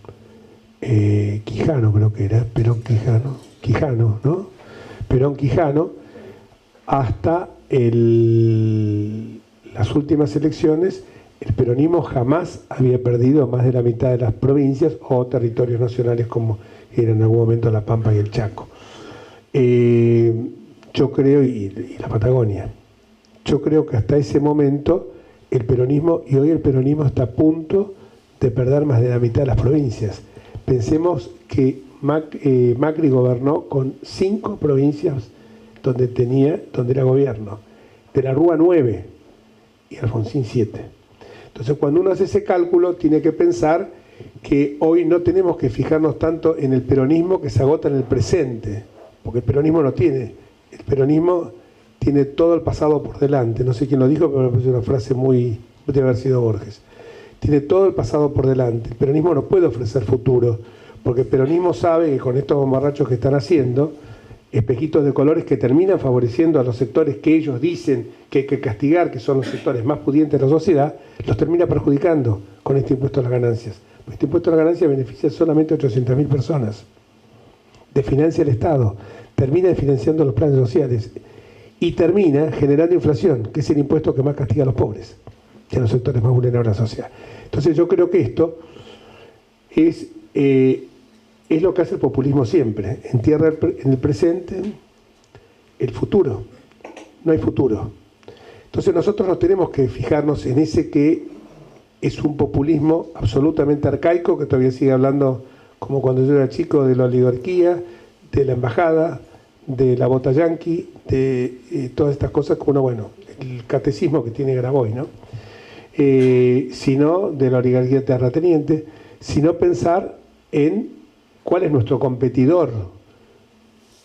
Quijano creo que era, Quijano, ¿no? Perón Quijano, hasta las últimas elecciones, el peronismo jamás había perdido más de la mitad de las provincias o territorios nacionales como eran en algún momento La Pampa y el Chaco. Yo creo, y la Patagonia, yo creo que hasta ese momento el peronismo, y hoy el peronismo está a punto de perder más de la mitad de las provincias. Pensemos que Macri gobernó con 5 provincias donde era gobierno, de la Rúa 9 y Alfonsín 7. Entonces cuando uno hace ese cálculo tiene que pensar que hoy no tenemos que fijarnos tanto en el peronismo que se agota en el presente, porque el peronismo tiene todo el pasado por delante. No sé quién lo dijo, pero me parece una frase debe haber sido Borges. Tiene todo el pasado por delante. El peronismo no puede ofrecer futuro, porque el peronismo sabe que con estos bombarrachos que están haciendo, espejitos de colores que terminan favoreciendo a los sectores que ellos dicen que hay que castigar, que son los sectores más pudientes de la sociedad, los termina perjudicando con este impuesto a las ganancias. Este impuesto a las ganancias beneficia solamente a 800.000 personas. Desfinancia el Estado, termina financiando los planes sociales y termina generando inflación, que es el impuesto que más castiga a los pobres y a los sectores más vulnerables de la sociedad. Entonces yo creo que esto es lo que hace el populismo siempre, entierra en el presente el futuro. no hay futuro. Entonces nosotros nos tenemos que fijarnos en ese que es un populismo absolutamente arcaico, que todavía sigue hablando como cuando yo era chico, de la oligarquía, de la embajada, de la bota yanqui, de todas estas cosas, como bueno, el catecismo que tiene Grabois, ¿no? Sino de la oligarquía terrateniente, sino pensar en cuál es nuestro competidor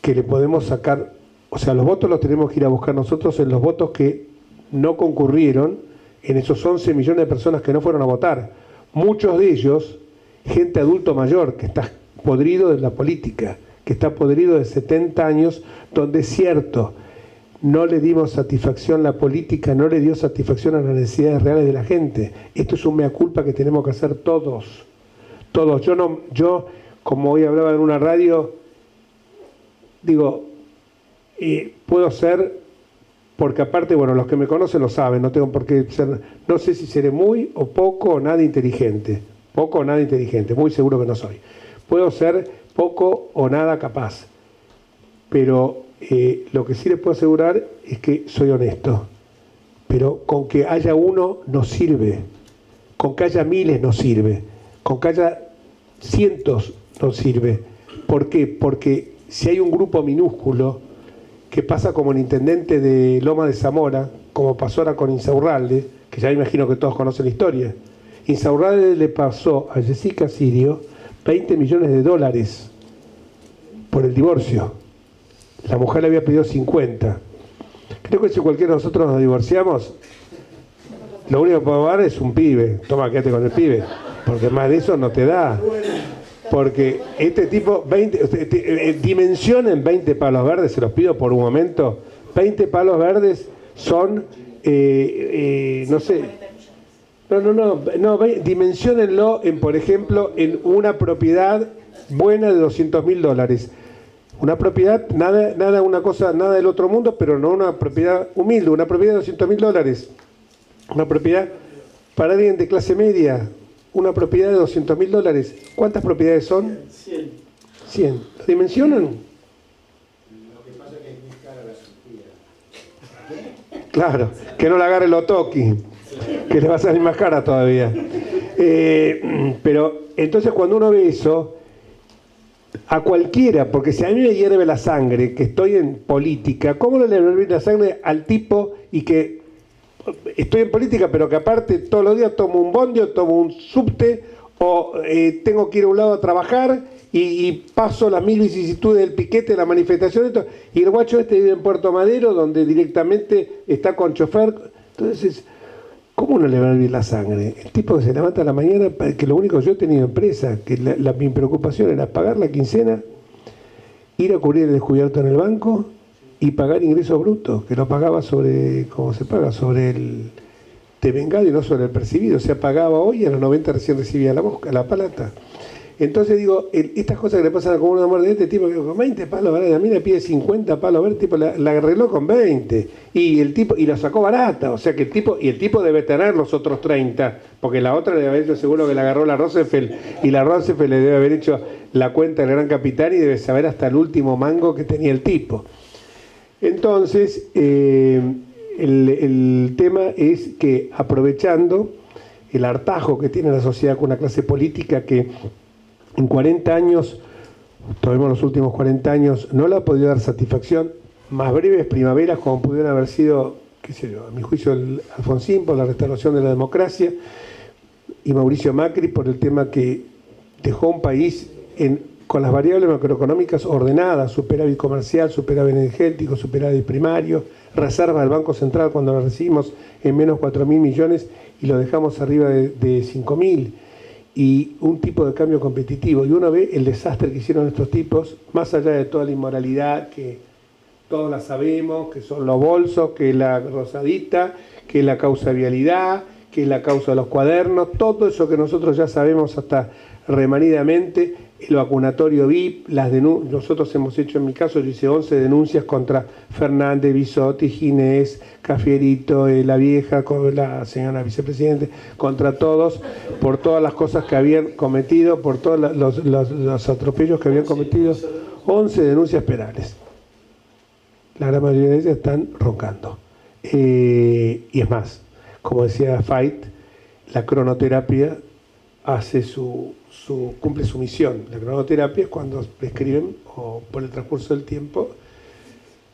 que le podemos sacar. O sea, los votos los tenemos que ir a buscar nosotros en los votos que no concurrieron, en esos 11 millones de personas que no fueron a votar. Muchos de ellos, gente adulto mayor, que está podrido de la política, que está podrido de 70 años, donde es cierto, no le dimos satisfacción, la política no le dio satisfacción a las necesidades reales de la gente. Esto es un mea culpa que tenemos que hacer todos. Todos. Yo, como hoy hablaba en una radio, digo, puedo ser, porque aparte, bueno, los que me conocen lo saben, no tengo por qué ser, no sé si seré muy o poco o nada inteligente. Poco o nada inteligente, muy seguro que no soy. Puedo ser poco o nada capaz, pero lo que sí les puedo asegurar es que soy honesto. Pero con que haya uno no sirve, con que haya miles no sirve, con que haya cientos no sirve. ¿Por qué? Porque si hay un grupo minúsculo que pasa como el intendente de Loma de Zamora, como pasó ahora con Insaurralde, que ya imagino que todos conocen la historia. Insaurralde le pasó a Jessica Sirio $20 millones por el divorcio. La mujer le había pedido 50. Creo que si cualquiera de nosotros nos divorciamos, lo único que podemos dar es un pibe. Toma, quédate con el pibe, porque más de eso no te da. Porque este tipo, dimensionen 20 palos verdes, se los pido por un momento. 20 palos verdes son, no sé, no, dimensionenlo en, por ejemplo, en una propiedad buena de $200.000. Una propiedad, nada una cosa, nada del otro mundo, pero no una propiedad humilde, una propiedad de $200.000. Una propiedad para alguien de clase media, una propiedad de $200.000. ¿Cuántas propiedades son? 100. ¿Lo dimensionan? Lo que pasa es que es muy cara la surtida. Claro, que no la agarre el Otoki, que le va a salir más cara todavía. Pero entonces cuando uno ve eso, a cualquiera, porque si a mí me hierve la sangre, que estoy en política, ¿cómo no le hierve la sangre al tipo y que estoy en política, pero que aparte todos los días tomo un bondi o tomo un subte o tengo que ir a un lado a trabajar y paso las 1000 vicisitudes del piquete, de la manifestación, y el guacho este vive en Puerto Madero, donde directamente está con chofer? Entonces, ¿cómo no le va a hervir la sangre? El tipo que se levanta a la mañana, que lo único que yo he tenido empresa, que mi preocupación era pagar la quincena, ir a cubrir el descubierto en el banco y pagar ingresos brutos, que lo pagaba sobre, ¿cómo se paga? Sobre el devengado y no sobre el percibido. O sea, pagaba hoy y a los 90 recién recibía la plata. Entonces digo, estas cosas que le pasan a como una muerte de este tipo, que con 20 palos verdes, a mí le pide 50 palos verdes, el tipo la arregló con 20, y el tipo, y la sacó barata, o sea que el tipo debe tener los otros 30, porque la otra debe haber hecho seguro que la agarró la Roosevelt, y la Roosevelt le debe haber hecho la cuenta del gran capitán y debe saber hasta el último mango que tenía el tipo. Entonces, el tema es que, aprovechando el hartazgo que tiene la sociedad con una clase política que en 40 años, tomemos los últimos 40 años, no le ha podido dar satisfacción, más breves primaveras como pudieran haber sido, qué sé yo, a mi juicio el Alfonsín por la restauración de la democracia y Mauricio Macri por el tema que dejó un país con las variables macroeconómicas ordenadas, superávit comercial, superávit energético, superávit primario, reserva del Banco Central cuando lo recibimos en menos 4.000 millones y lo dejamos arriba de 5.000, y un tipo de cambio competitivo. Y uno ve el desastre que hicieron estos tipos, más allá de toda la inmoralidad que todos la sabemos, que son los bolsos, que la rosadita, que la causa vialidad, que es la causa de los cuadernos, todo eso que nosotros ya sabemos hasta remanidamente, el vacunatorio VIP, nosotros hemos hecho, en mi caso, yo hice 11 denuncias contra Fernández, Bisotti, Ginés, Cafierito, la vieja, la señora vicepresidente, contra todos, por todas las cosas que habían cometido, por todos los atropellos que habían cometido, 11 denuncias penales. la gran mayoría de ellas están roncando. Y es más, como decía Fait, la cronoterapia cumple su misión. La cronoterapia es cuando prescriben, o por el transcurso del tiempo,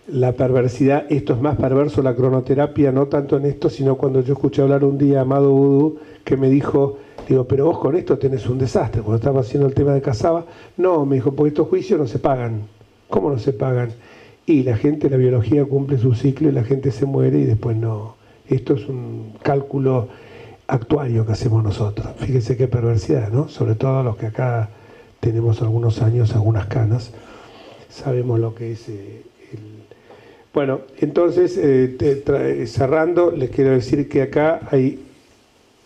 la perversidad. Esto es más perverso, la cronoterapia, no tanto en esto, sino cuando yo escuché hablar un día a Amado Vudú, que me dijo, digo, pero vos con esto tenés un desastre. Cuando estaba haciendo el tema de Casaba, no, me dijo, porque estos juicios no se pagan. ¿Cómo no se pagan? Y la gente, la biología cumple su ciclo y la gente se muere y después no. Esto es un cálculo actuario que hacemos nosotros. Fíjense qué perversidad, ¿no? Sobre todo los que acá tenemos algunos años, algunas canas, sabemos lo que es Bueno, entonces, cerrando, les quiero decir que acá hay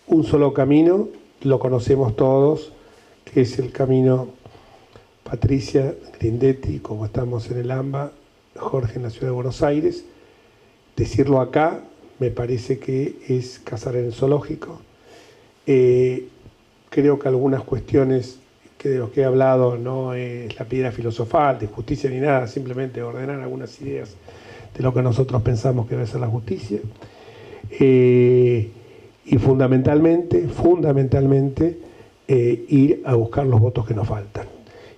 un solo camino, lo conocemos todos, que es el camino Patricia Grindetti, como estamos en el AMBA, Jorge en la Ciudad de Buenos Aires. Decirlo acá me parece que es cazar en el zoológico. Creo que algunas cuestiones de los que he hablado no es la piedra filosofal de justicia ni nada, simplemente ordenar algunas ideas de lo que nosotros pensamos que debe ser la justicia. Y fundamentalmente, ir a buscar los votos que nos faltan.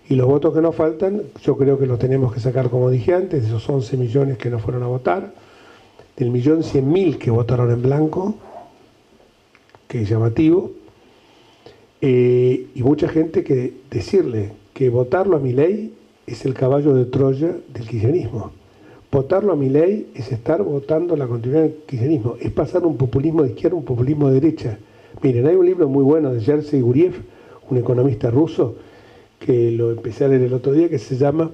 Y los votos que nos faltan, yo creo que los tenemos que sacar, como dije antes, de esos 11 millones que no fueron a votar, del 1.100.000 que votaron en blanco, que es llamativo, y mucha gente que decirle que votarlo a Milei es el caballo de Troya del kirchnerismo. Votarlo a Milei es estar votando la continuidad del kirchnerismo, es pasar un populismo de izquierda a un populismo de derecha. Miren, hay un libro muy bueno de Jerzy Guriev, un economista ruso, que lo empecé a leer el otro día, que se llama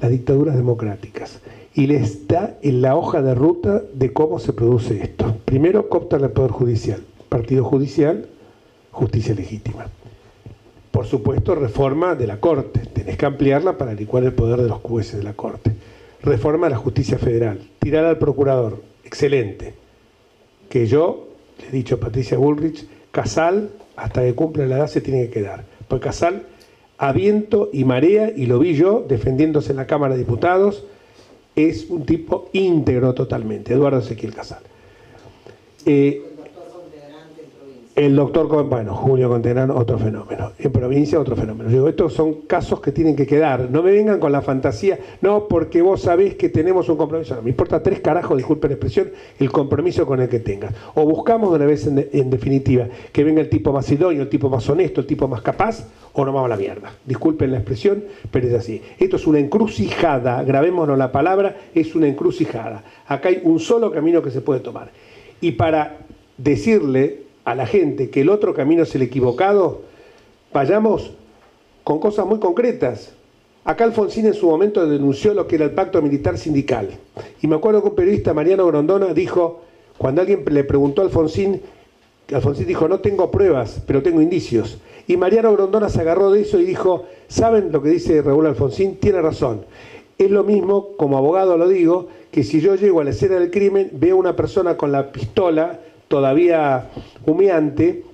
Las dictaduras democráticas. Y les da en la hoja de ruta de cómo se produce esto. Primero, cooptan el Poder Judicial. Partido judicial, justicia legítima. Por supuesto, reforma de la Corte. Tenés que ampliarla para licuar el poder de los jueces de la Corte. Reforma de la justicia federal. Tirar al procurador. Excelente. Que yo, le he dicho a Patricia Bullrich, Casal, hasta que cumpla la edad, se tiene que quedar. Porque Casal, a viento y marea, y lo vi yo defendiéndose en la Cámara de Diputados, es un tipo íntegro totalmente, Eduardo Ezequiel Casal. El doctor, bueno, Julio Contegrán, otro fenómeno. En provincia, otro fenómeno. Digo, estos son casos que tienen que quedar. No me vengan con la fantasía, no, porque vos sabés que tenemos un compromiso. No, me importa 3 carajos, disculpen la expresión, el compromiso con el que tengas. O buscamos de una vez, en definitiva, que venga el tipo más idóneo, el tipo más honesto, el tipo más capaz, o nos vamos a la mierda. Disculpen la expresión, pero es así. Esto es una encrucijada, grabémonos la palabra, es una encrucijada. Acá hay un solo camino que se puede tomar. Y para decirle a la gente que el otro camino es el equivocado, vayamos con cosas muy concretas. Acá Alfonsín en su momento denunció lo que era el pacto militar sindical. Y me acuerdo que un periodista, Mariano Grondona, dijo, cuando alguien le preguntó a Alfonsín dijo, no tengo pruebas, pero tengo indicios. Y Mariano Grondona se agarró de eso y dijo, ¿saben lo que dice Raúl Alfonsín? Tiene razón. Es lo mismo, como abogado lo digo, que si yo llego a la escena del crimen, veo a una persona con la pistola todavía humeante,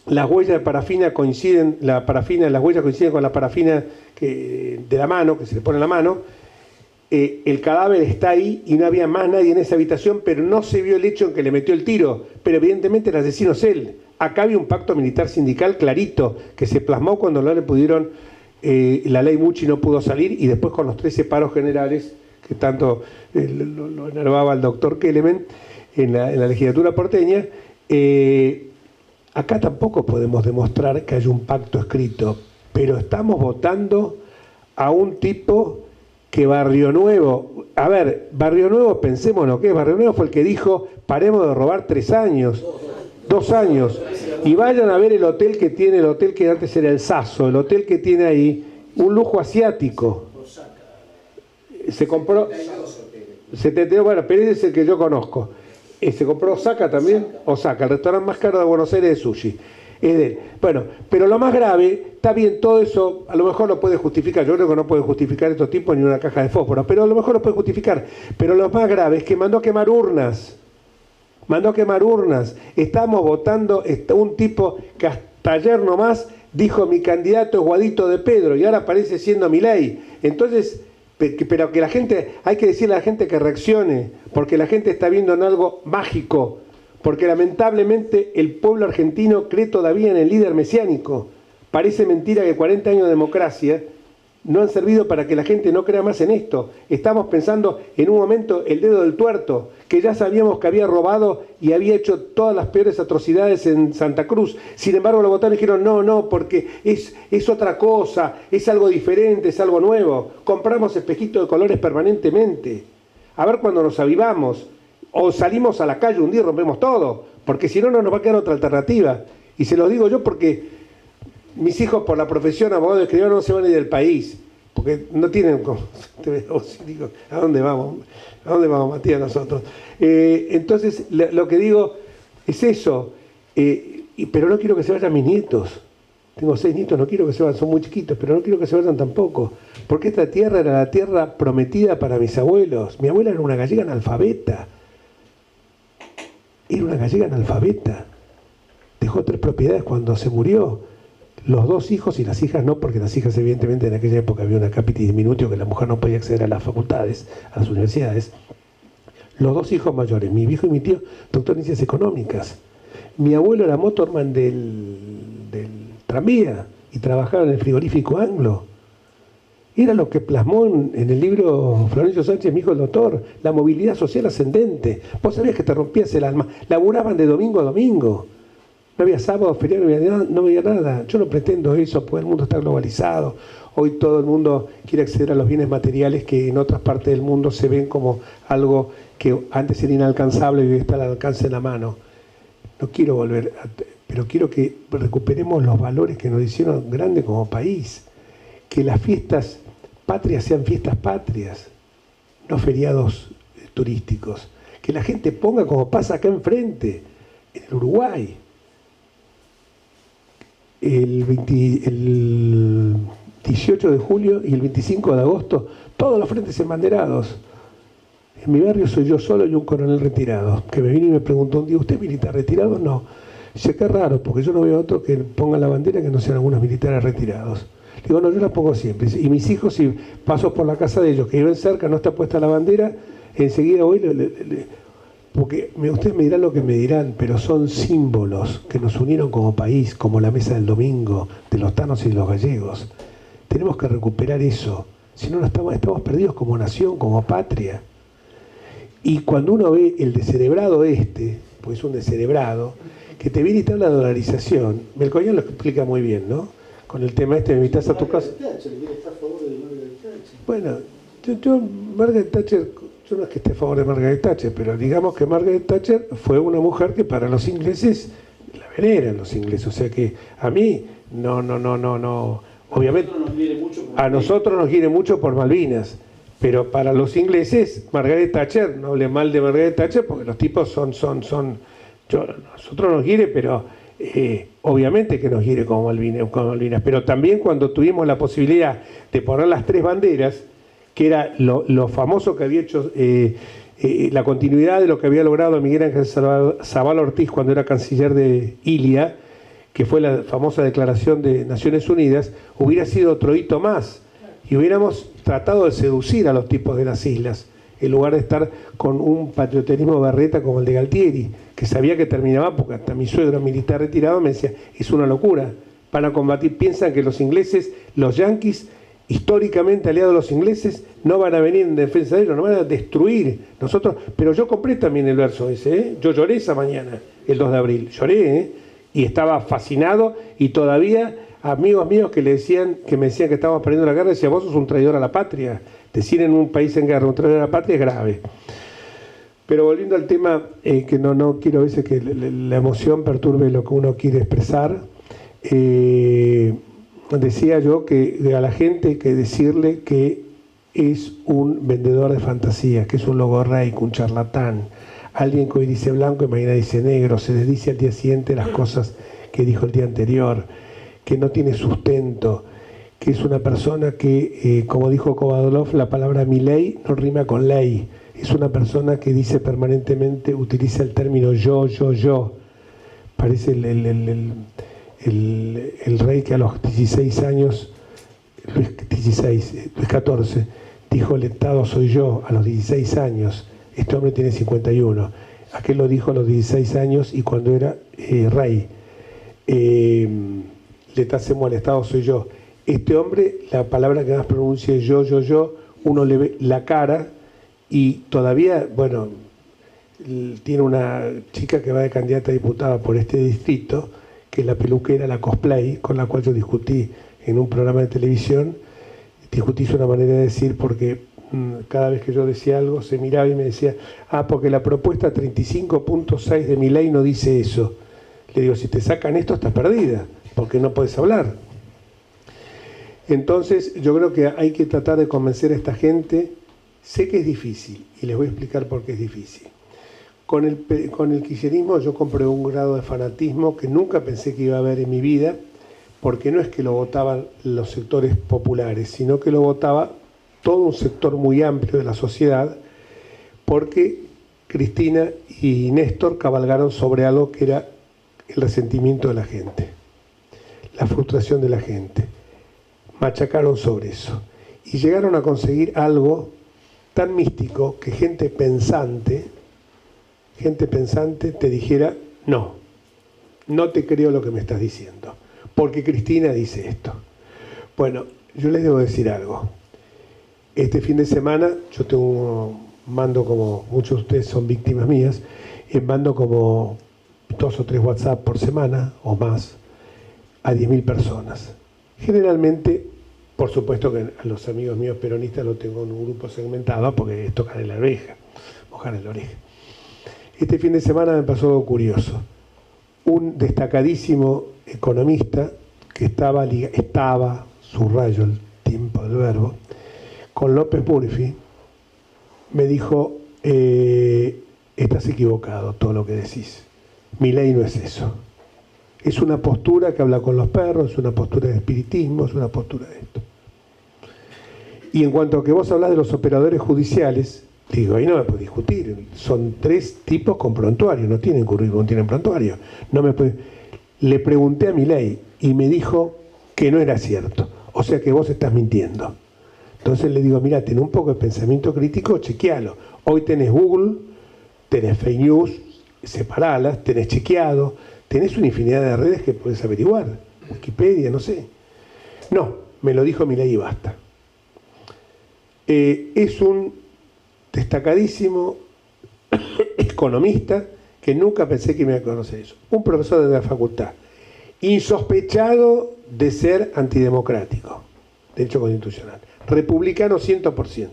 las huellas de parafina coinciden, las huellas coinciden con la parafina de la mano, que se le pone en la mano, el cadáver está ahí y no había más nadie en esa habitación, pero no se vio el hecho en que le metió el tiro, pero evidentemente el asesino es él. Acá había un pacto militar sindical clarito, que se plasmó cuando no le pudieron, la ley Mucci no pudo salir, y después con los 13 paros generales, que tanto lo enervaba el doctor Kelemen, en la legislatura porteña, acá tampoco podemos demostrar que haya un pacto escrito, pero estamos votando a un tipo que Barrio Nuevo, a ver, Barrio Nuevo, pensemos lo que es, Barrio Nuevo fue el que dijo, paremos de robar 3 años, 2 años, y vayan a ver el hotel que antes era el Sasso, el hotel que tiene ahí, un lujo asiático. Se compró 72, bueno, pero ese es el que yo conozco. ¿Se compró Osaka también? Osaka, el restaurante más caro de Buenos Aires de sushi. Es de él. Bueno, pero lo más grave, está bien, todo eso, a lo mejor lo puede justificar, yo creo que no puede justificar estos tipos ni una caja de fósforo, pero a lo mejor lo puede justificar. Pero lo más grave es que mandó a quemar urnas. Estamos votando un tipo que hasta ayer nomás dijo mi candidato es Guadito de Pedro y ahora aparece siendo Milei. Entonces, pero que la gente, hay que decirle a la gente que reaccione, porque la gente está viendo en algo mágico, porque lamentablemente el pueblo argentino cree todavía en el líder mesiánico. Parece mentira que 40 años de democracia no han servido para que la gente no crea más en esto. Estamos pensando en un momento el dedo del tuerto, que ya sabíamos que había robado y había hecho todas las peores atrocidades en Santa Cruz. Sin embargo, los votantes dijeron no, porque es otra cosa, es algo diferente, es algo nuevo. Compramos espejitos de colores permanentemente. A ver cuando nos avivamos, o salimos a la calle un día y rompemos todo, porque si no, no nos va a quedar otra alternativa. Y se lo digo yo porque mis hijos, por la profesión abogado y escribano, no se van a ir del país, porque no tienen... Digo, ¿a dónde vamos? ¿A dónde vamos, Matías, nosotros? Entonces, lo que digo es eso, pero no quiero que se vayan mis nietos. Tengo 6 nietos, no quiero que se vayan, son muy chiquitos, pero no quiero que se vayan tampoco, porque esta tierra era la tierra prometida para mis abuelos. Mi abuela era una gallega analfabeta. Era una gallega analfabeta. Dejó 3 propiedades cuando se murió. Los 2 hijos y las hijas no, porque las hijas evidentemente en aquella época había una capita diminutio que la mujer no podía acceder a las facultades, a las universidades. Los 2 hijos mayores, mi viejo y mi tío, doctor en ciencias económicas. Mi abuelo era motorman del tranvía y trabajaba en el frigorífico Anglo. Era lo que plasmó en el libro Florencio Sánchez, mi hijo el doctor, la movilidad social ascendente. Vos sabías que te rompías el alma, laburaban de domingo a domingo. No había sábado, feriado, no había nada. Yo no pretendo eso, porque el mundo está globalizado. Hoy todo el mundo quiere acceder a los bienes materiales que en otras partes del mundo se ven como algo que antes era inalcanzable y hoy está al alcance de la mano. No quiero volver, pero quiero que recuperemos los valores que nos hicieron grandes como país. Que las fiestas patrias sean fiestas patrias, no feriados turísticos. Que la gente ponga como pasa acá enfrente, en el Uruguay. El 18 de julio y el 25 de agosto, todos los frentes embanderados. En mi barrio soy yo solo y un coronel retirado, que me vino y me preguntó un día, ¿usted es militar retirado? No. Dice, qué raro, porque yo no veo otro que ponga la bandera que no sean algunos militares retirados. Le digo, no, yo la pongo siempre. Y mis hijos, si paso por la casa de ellos, que viven cerca, no está puesta la bandera, enseguida voy, porque ustedes me dirán lo que me dirán, pero son símbolos que nos unieron como país, como la mesa del domingo, de los tanos y de los gallegos. Tenemos que recuperar eso, si no estamos perdidos como nación, como patria. Y cuando uno ve el descerebrado pues es un descerebrado, que te viene y te habla de dolarización, Melconian lo explica muy bien, ¿no? Con el tema me invitas a tu casa. Bueno, yo Margaret Thatcher, yo no es que esté a favor de Margaret Thatcher, pero digamos que Margaret Thatcher fue una mujer que para los ingleses la veneran los ingleses, o sea que a mí no, obviamente a nosotros nos quiere mucho por Malvinas, pero para los ingleses Margaret Thatcher, no hable mal de Margaret Thatcher porque los tipos nosotros nos quiere, pero obviamente que nos quiere como Malvinas, pero también cuando tuvimos la posibilidad de poner las 3 banderas, que era lo famoso que había hecho, la continuidad de lo que había logrado Miguel Ángel Zavala Ortiz cuando era canciller de Ilia, que fue la famosa declaración de Naciones Unidas, hubiera sido otro hito más, y hubiéramos tratado de seducir a los tipos de las islas, en lugar de estar con un patrioterismo berreta como el de Galtieri, que sabía que terminaba, porque hasta mi suegro militar retirado me decía, es una locura, para combatir, piensan que los ingleses, los yanquis, históricamente aliados a los ingleses, no van a venir en defensa de ellos, no van a destruir nosotros. Pero yo compré también el verso ese, yo lloré esa mañana, el 2 de abril, lloré, y estaba fascinado, y todavía amigos míos que me decían que estábamos perdiendo la guerra, decían, vos sos un traidor a la patria. Decir en un país en guerra un traidor a la patria es grave. Pero volviendo al tema, que no quiero a veces que la emoción perturbe lo que uno quiere expresar, decía yo que a la gente hay que decirle que es un vendedor de fantasía, que es un logorreico, un charlatán, alguien que hoy dice blanco y mañana dice negro, se les dice al día siguiente las cosas que dijo el día anterior, que no tiene sustento, que es una persona que, como dijo Kovadolov, la palabra mi ley no rima con ley, es una persona que dice permanentemente, utiliza el término yo. Parece el rey que a los 16 años, Luis XIV, dijo el Estado soy yo a los 16 años, este hombre tiene 51, aquel lo dijo a los 16 años y cuando era rey, l'État c'est moi, el Estado soy yo. Este hombre, la palabra que más pronuncia es yo, uno le ve la cara y todavía, bueno, tiene una chica que va de candidata a diputada por este distrito, que es la peluquera, la cosplay, con la cual yo discutí en un programa de televisión. Discutí una manera de decir porque cada vez que yo decía algo se miraba y me decía, porque la propuesta 35.6 de mi ley no dice eso. Le digo, si te sacan esto estás perdida, porque no puedes hablar. Entonces yo creo que hay que tratar de convencer a esta gente. Sé que es difícil y les voy a explicar por qué es difícil. Con el kirchnerismo yo compré un grado de fanatismo que nunca pensé que iba a haber en mi vida, porque no es que lo votaban los sectores populares, sino que lo votaba todo un sector muy amplio de la sociedad, porque Cristina y Néstor cabalgaron sobre algo que era el resentimiento de la gente, la frustración de la gente. Machacaron sobre eso y llegaron a conseguir algo tan místico que gente pensante te dijera, no te creo lo que me estás diciendo, porque Cristina dice esto. Bueno, yo les debo decir algo. Este fin de semana yo mando, como muchos de ustedes son víctimas mías, mando como 2 o 3 WhatsApp por semana o más a 10.000 personas. Generalmente, por supuesto que a los amigos míos peronistas lo tengo en un grupo segmentado porque es tocar en la oreja, mojar en la oreja. Este fin de semana me pasó algo curioso. Un destacadísimo economista que estaba, subrayo el tiempo del verbo, con López Murphy, me dijo, estás equivocado todo lo que decís. Mi ley no es eso. Es una postura que habla con los perros, es una postura de espiritismo, es una postura de esto. Y en cuanto a que vos hablás de los operadores judiciales, digo, ahí no me puedo discutir. Son 3 tipos con prontuario, no tienen currículum, tienen prontuario. Le pregunté a Milei y me dijo que no era cierto. O sea que vos estás mintiendo. Entonces le digo, mirá, tenés un poco de pensamiento crítico, chequealo. Hoy tenés Google, tenés fake news, separalas, tenés chequeado, tenés una infinidad de redes que podés averiguar. Wikipedia, no sé. No, me lo dijo Milei y basta. Es un destacadísimo economista que nunca pensé que me iba a conocer eso. Un profesor de la facultad, insospechado de ser antidemocrático, derecho constitucional, republicano 100%.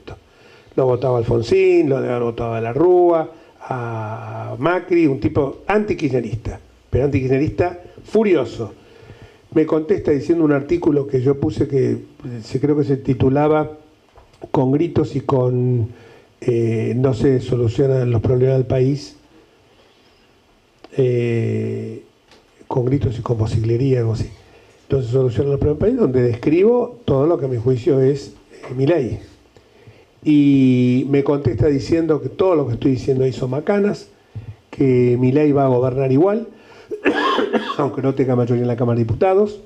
Lo votaba a Alfonsín, lo había votado a la Rúa, a Macri, un tipo antikirchnerista, pero antikirchnerista furioso. Me contesta diciendo un artículo que yo puse que creo que se titulaba Con gritos y con no se solucionan los problemas del país, con gritos y con vocinglería, algo así. Entonces solucionan los problemas del país, donde describo todo lo que a mi juicio es mi ley. Y me contesta diciendo que todo lo que estoy diciendo ahí son macanas, que mi ley va a gobernar igual, aunque no tenga mayoría en la Cámara de Diputados,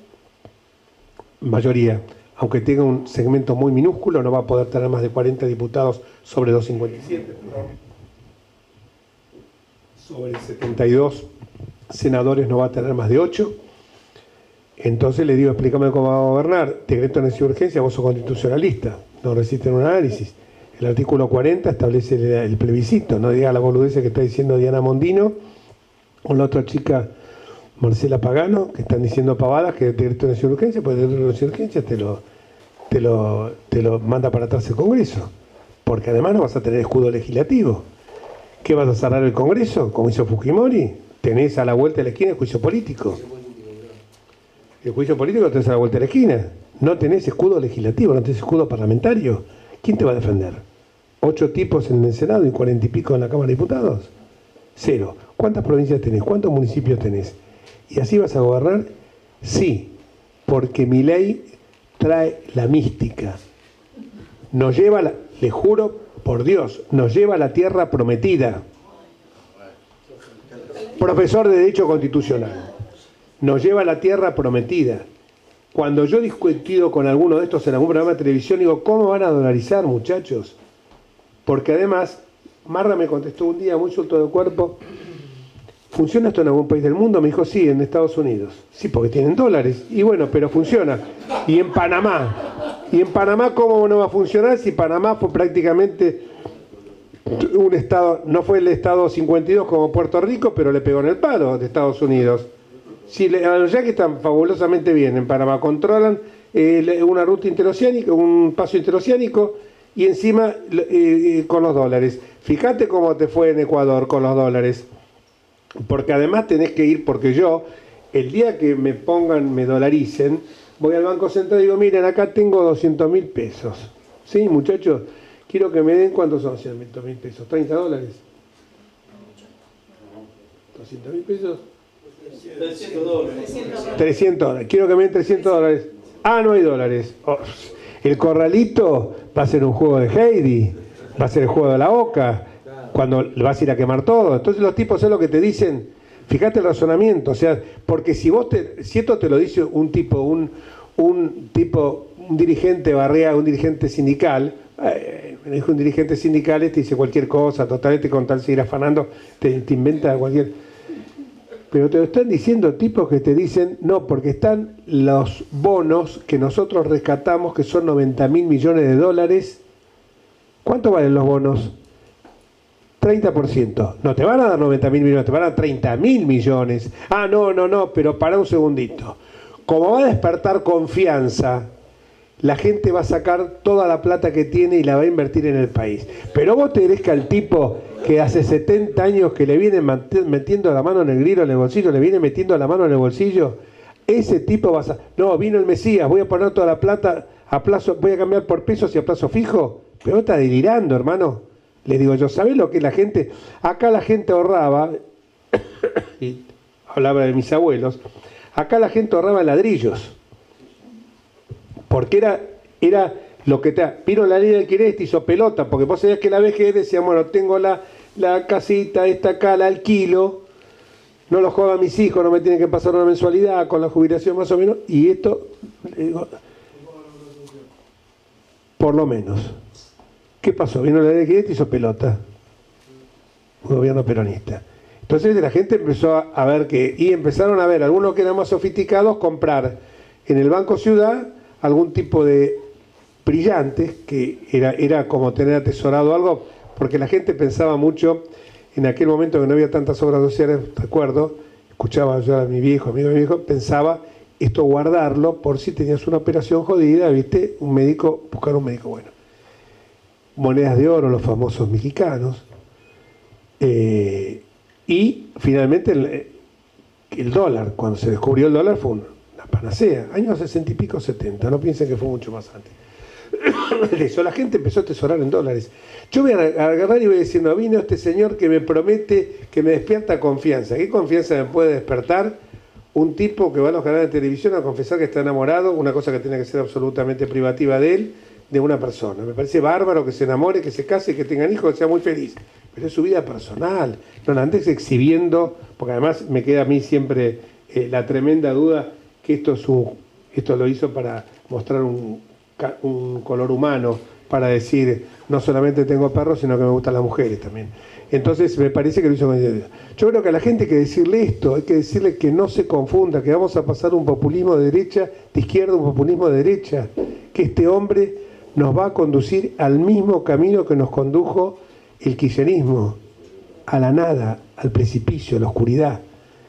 mayoría. Aunque tenga un segmento muy minúsculo, no va a poder tener más de 40 diputados sobre 257, sobre 72 senadores no va a tener más de 8. Entonces le digo, explícame cómo va a gobernar. Decreto de necesidad de urgencia, vos sos constitucionalista, no resisten un análisis. El artículo 40 establece el plebiscito, no diga la boludez que está diciendo Diana Mondino o la otra chica Marcela Pagano, que están diciendo pavadas que el decreto de necesidad de urgencia, pues el decreto de necesidad de urgencia te lo manda para atrás el Congreso, porque además no vas a tener escudo legislativo. ¿Qué vas a cerrar el Congreso? Como hizo Fujimori, tenés a la vuelta de la esquina el juicio político. El juicio político tenés a la vuelta de la esquina. No tenés escudo legislativo, no tenés escudo parlamentario. ¿Quién te va a defender? 8 tipos en el Senado y 40 y pico en la Cámara de Diputados. 0. ¿Cuántas provincias tenés? ¿Cuántos municipios tenés? ¿Y así vas a gobernar? Sí, porque mi ley trae la mística. Nos lleva, le juro por Dios, nos lleva a la tierra prometida. Profesor de Derecho Constitucional. Nos lleva a la tierra prometida. cuando yo he discutido con alguno de estos en algún programa de televisión, digo, ¿cómo van a dolarizar, muchachos? Porque además, Marra me contestó un día muy suelto de cuerpo, ¿funciona esto en algún país del mundo? Me dijo, sí, en Estados Unidos. Sí, porque tienen dólares. Y bueno, pero funciona. Y en Panamá. ¿Y en Panamá cómo no va a funcionar si Panamá fue prácticamente un estado, no fue el estado 52 como Puerto Rico, pero le pegó en el palo de Estados Unidos? Si los yanquis están fabulosamente bien en Panamá, controlan una ruta interoceánica, un paso interoceánico, y encima con los dólares. Fíjate cómo te fue en Ecuador con los dólares. Porque además tenés que ir, porque yo, el día que me dolaricen, voy al Banco Central y digo, miren, acá tengo 200.000 pesos. ¿Sí, muchachos? Quiero que me den, ¿cuántos son 200.000 pesos? ¿30 dólares? ¿200.000 pesos? 300 dólares. 300 dólares. Quiero que me den 300 dólares. Ah, no hay dólares. Oh, el corralito va a ser un juego de Heidi, va a ser el juego de la Oca, cuando vas a ir a quemar todo. Entonces los tipos es lo que te dicen, fíjate el razonamiento, o sea, porque si esto te lo dice un dirigente barrea, un dirigente sindical, me dijo un dirigente sindical, te dice cualquier cosa, totalmente con tal seguir afanando, te inventa cualquier... Pero te lo están diciendo tipos que te dicen, no, porque están los bonos que nosotros rescatamos, que son 90.000 millones de dólares. ¿Cuánto valen los bonos? 30%. No te van a dar 90.000 millones, te van a dar 30.000 millones. Ah, no, pero para un segundito. Como va a despertar confianza, la gente va a sacar toda la plata que tiene y la va a invertir en el país. Pero vos te crees que al tipo que hace 70 años que le viene metiendo la mano en el grilo, en el bolsillo, le viene metiendo la mano en el bolsillo, ese tipo va a... No, vino el Mesías, voy a poner toda la plata a plazo, voy a cambiar por pesos y a plazo fijo. Pero está delirando, hermano. Le digo yo, ¿sabés lo que la gente? Acá la gente ahorraba, y hablaba de mis abuelos, acá la gente ahorraba ladrillos. Porque era lo que te... Vino la ley de alquiler y te hizo pelota, porque vos sabías que la vejez decía, bueno, tengo la casita esta acá, la alquilo, no lo juegan mis hijos, no me tienen que pasar una mensualidad con la jubilación más o menos, y esto, le digo, por lo menos. ¿Qué pasó? Vino la ley de alquiler y te hizo pelota. Un gobierno peronista. Entonces la gente empezó a ver y empezaron a ver, algunos que eran más sofisticados, comprar en el Banco Ciudad algún tipo de brillantes, que era como tener atesorado algo, porque la gente pensaba mucho, en aquel momento que no había tantas obras sociales, recuerdo, escuchaba yo a mi viejo, pensaba esto guardarlo por si tenías una operación jodida, ¿viste? Buscar un médico bueno. Monedas de oro, los famosos mexicanos, y finalmente el dólar, cuando se descubrió el dólar fue una panacea, años 60 y pico, 70, no piensen que fue mucho más antes. Eso, la gente empezó a atesorar en dólares. Yo voy a agarrar y voy a decir, no, vino este señor que me promete, que me despierta confianza. ¿Qué confianza me puede despertar un tipo que va a los canales de televisión a confesar que está enamorado, una cosa que tiene que ser absolutamente privativa de él, de una persona? Me parece bárbaro que se enamore, que se case, que tengan hijos, que sea muy feliz. Pero es su vida personal. No la andes exhibiendo, porque además me queda a mí siempre la tremenda duda que esto lo hizo para mostrar un color humano, para decir, no solamente tengo perros, sino que me gustan las mujeres también. Entonces me parece que lo hizo con idea. Yo creo que a la gente hay que decirle esto, hay que decirle que no se confunda, que vamos a pasar un populismo de derecha, de izquierda, un populismo de derecha, que este hombre nos va a conducir al mismo camino que nos condujo el kirchnerismo, a la nada, al precipicio, a la oscuridad.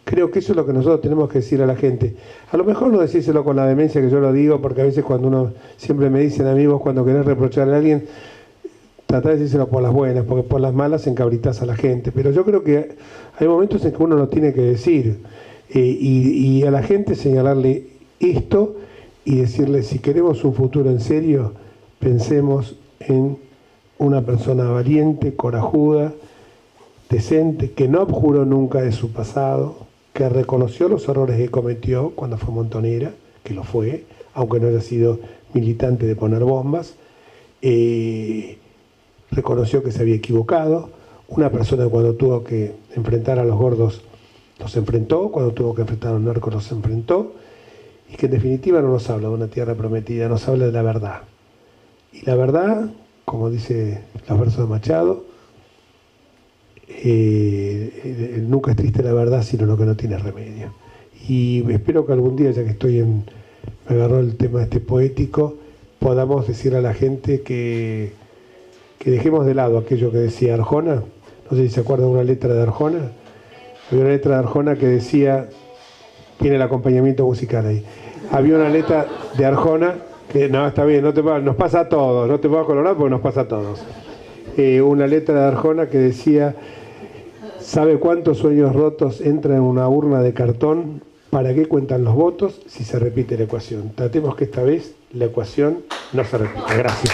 Creo que eso es lo que nosotros tenemos que decir a la gente. A lo mejor no decírselo con la demencia que yo lo digo, porque a veces cuando uno, siempre me dicen amigos, cuando querés reprochar a alguien, tratá de decírselo por las buenas, porque por las malas encabritas a la gente. Pero yo creo que hay momentos en que uno lo tiene que decir, y a la gente señalarle esto y decirle, si queremos un futuro en serio, pensemos en una persona valiente, corajuda, decente, que no abjuró nunca de su pasado, que reconoció los errores que cometió cuando fue montonera, que lo fue, aunque no haya sido militante de poner bombas, reconoció que se había equivocado, una persona que cuando tuvo que enfrentar a los gordos los enfrentó, cuando tuvo que enfrentar a los narcos los enfrentó, y que en definitiva no nos habla de una tierra prometida, nos habla de la verdad. Y la verdad, como dice los versos de Machado, nunca es triste la verdad, sino lo que no tiene remedio. Y espero que algún día, ya que me agarró el tema poético, podamos decir a la gente que dejemos de lado aquello que decía Arjona. No sé si se acuerdan de una letra de Arjona. Había una letra de Arjona que decía, tiene el acompañamiento musical ahí. Había una letra de Arjona que, no, está bien, nos pasa a todos, no te puedo colorar porque nos pasa a todos. Una letra de Arjona que decía, ¿sabe cuántos sueños rotos entran en una urna de cartón? ¿Para qué cuentan los votos si se repite la ecuación? Tratemos que esta vez la ecuación no se repita. Gracias.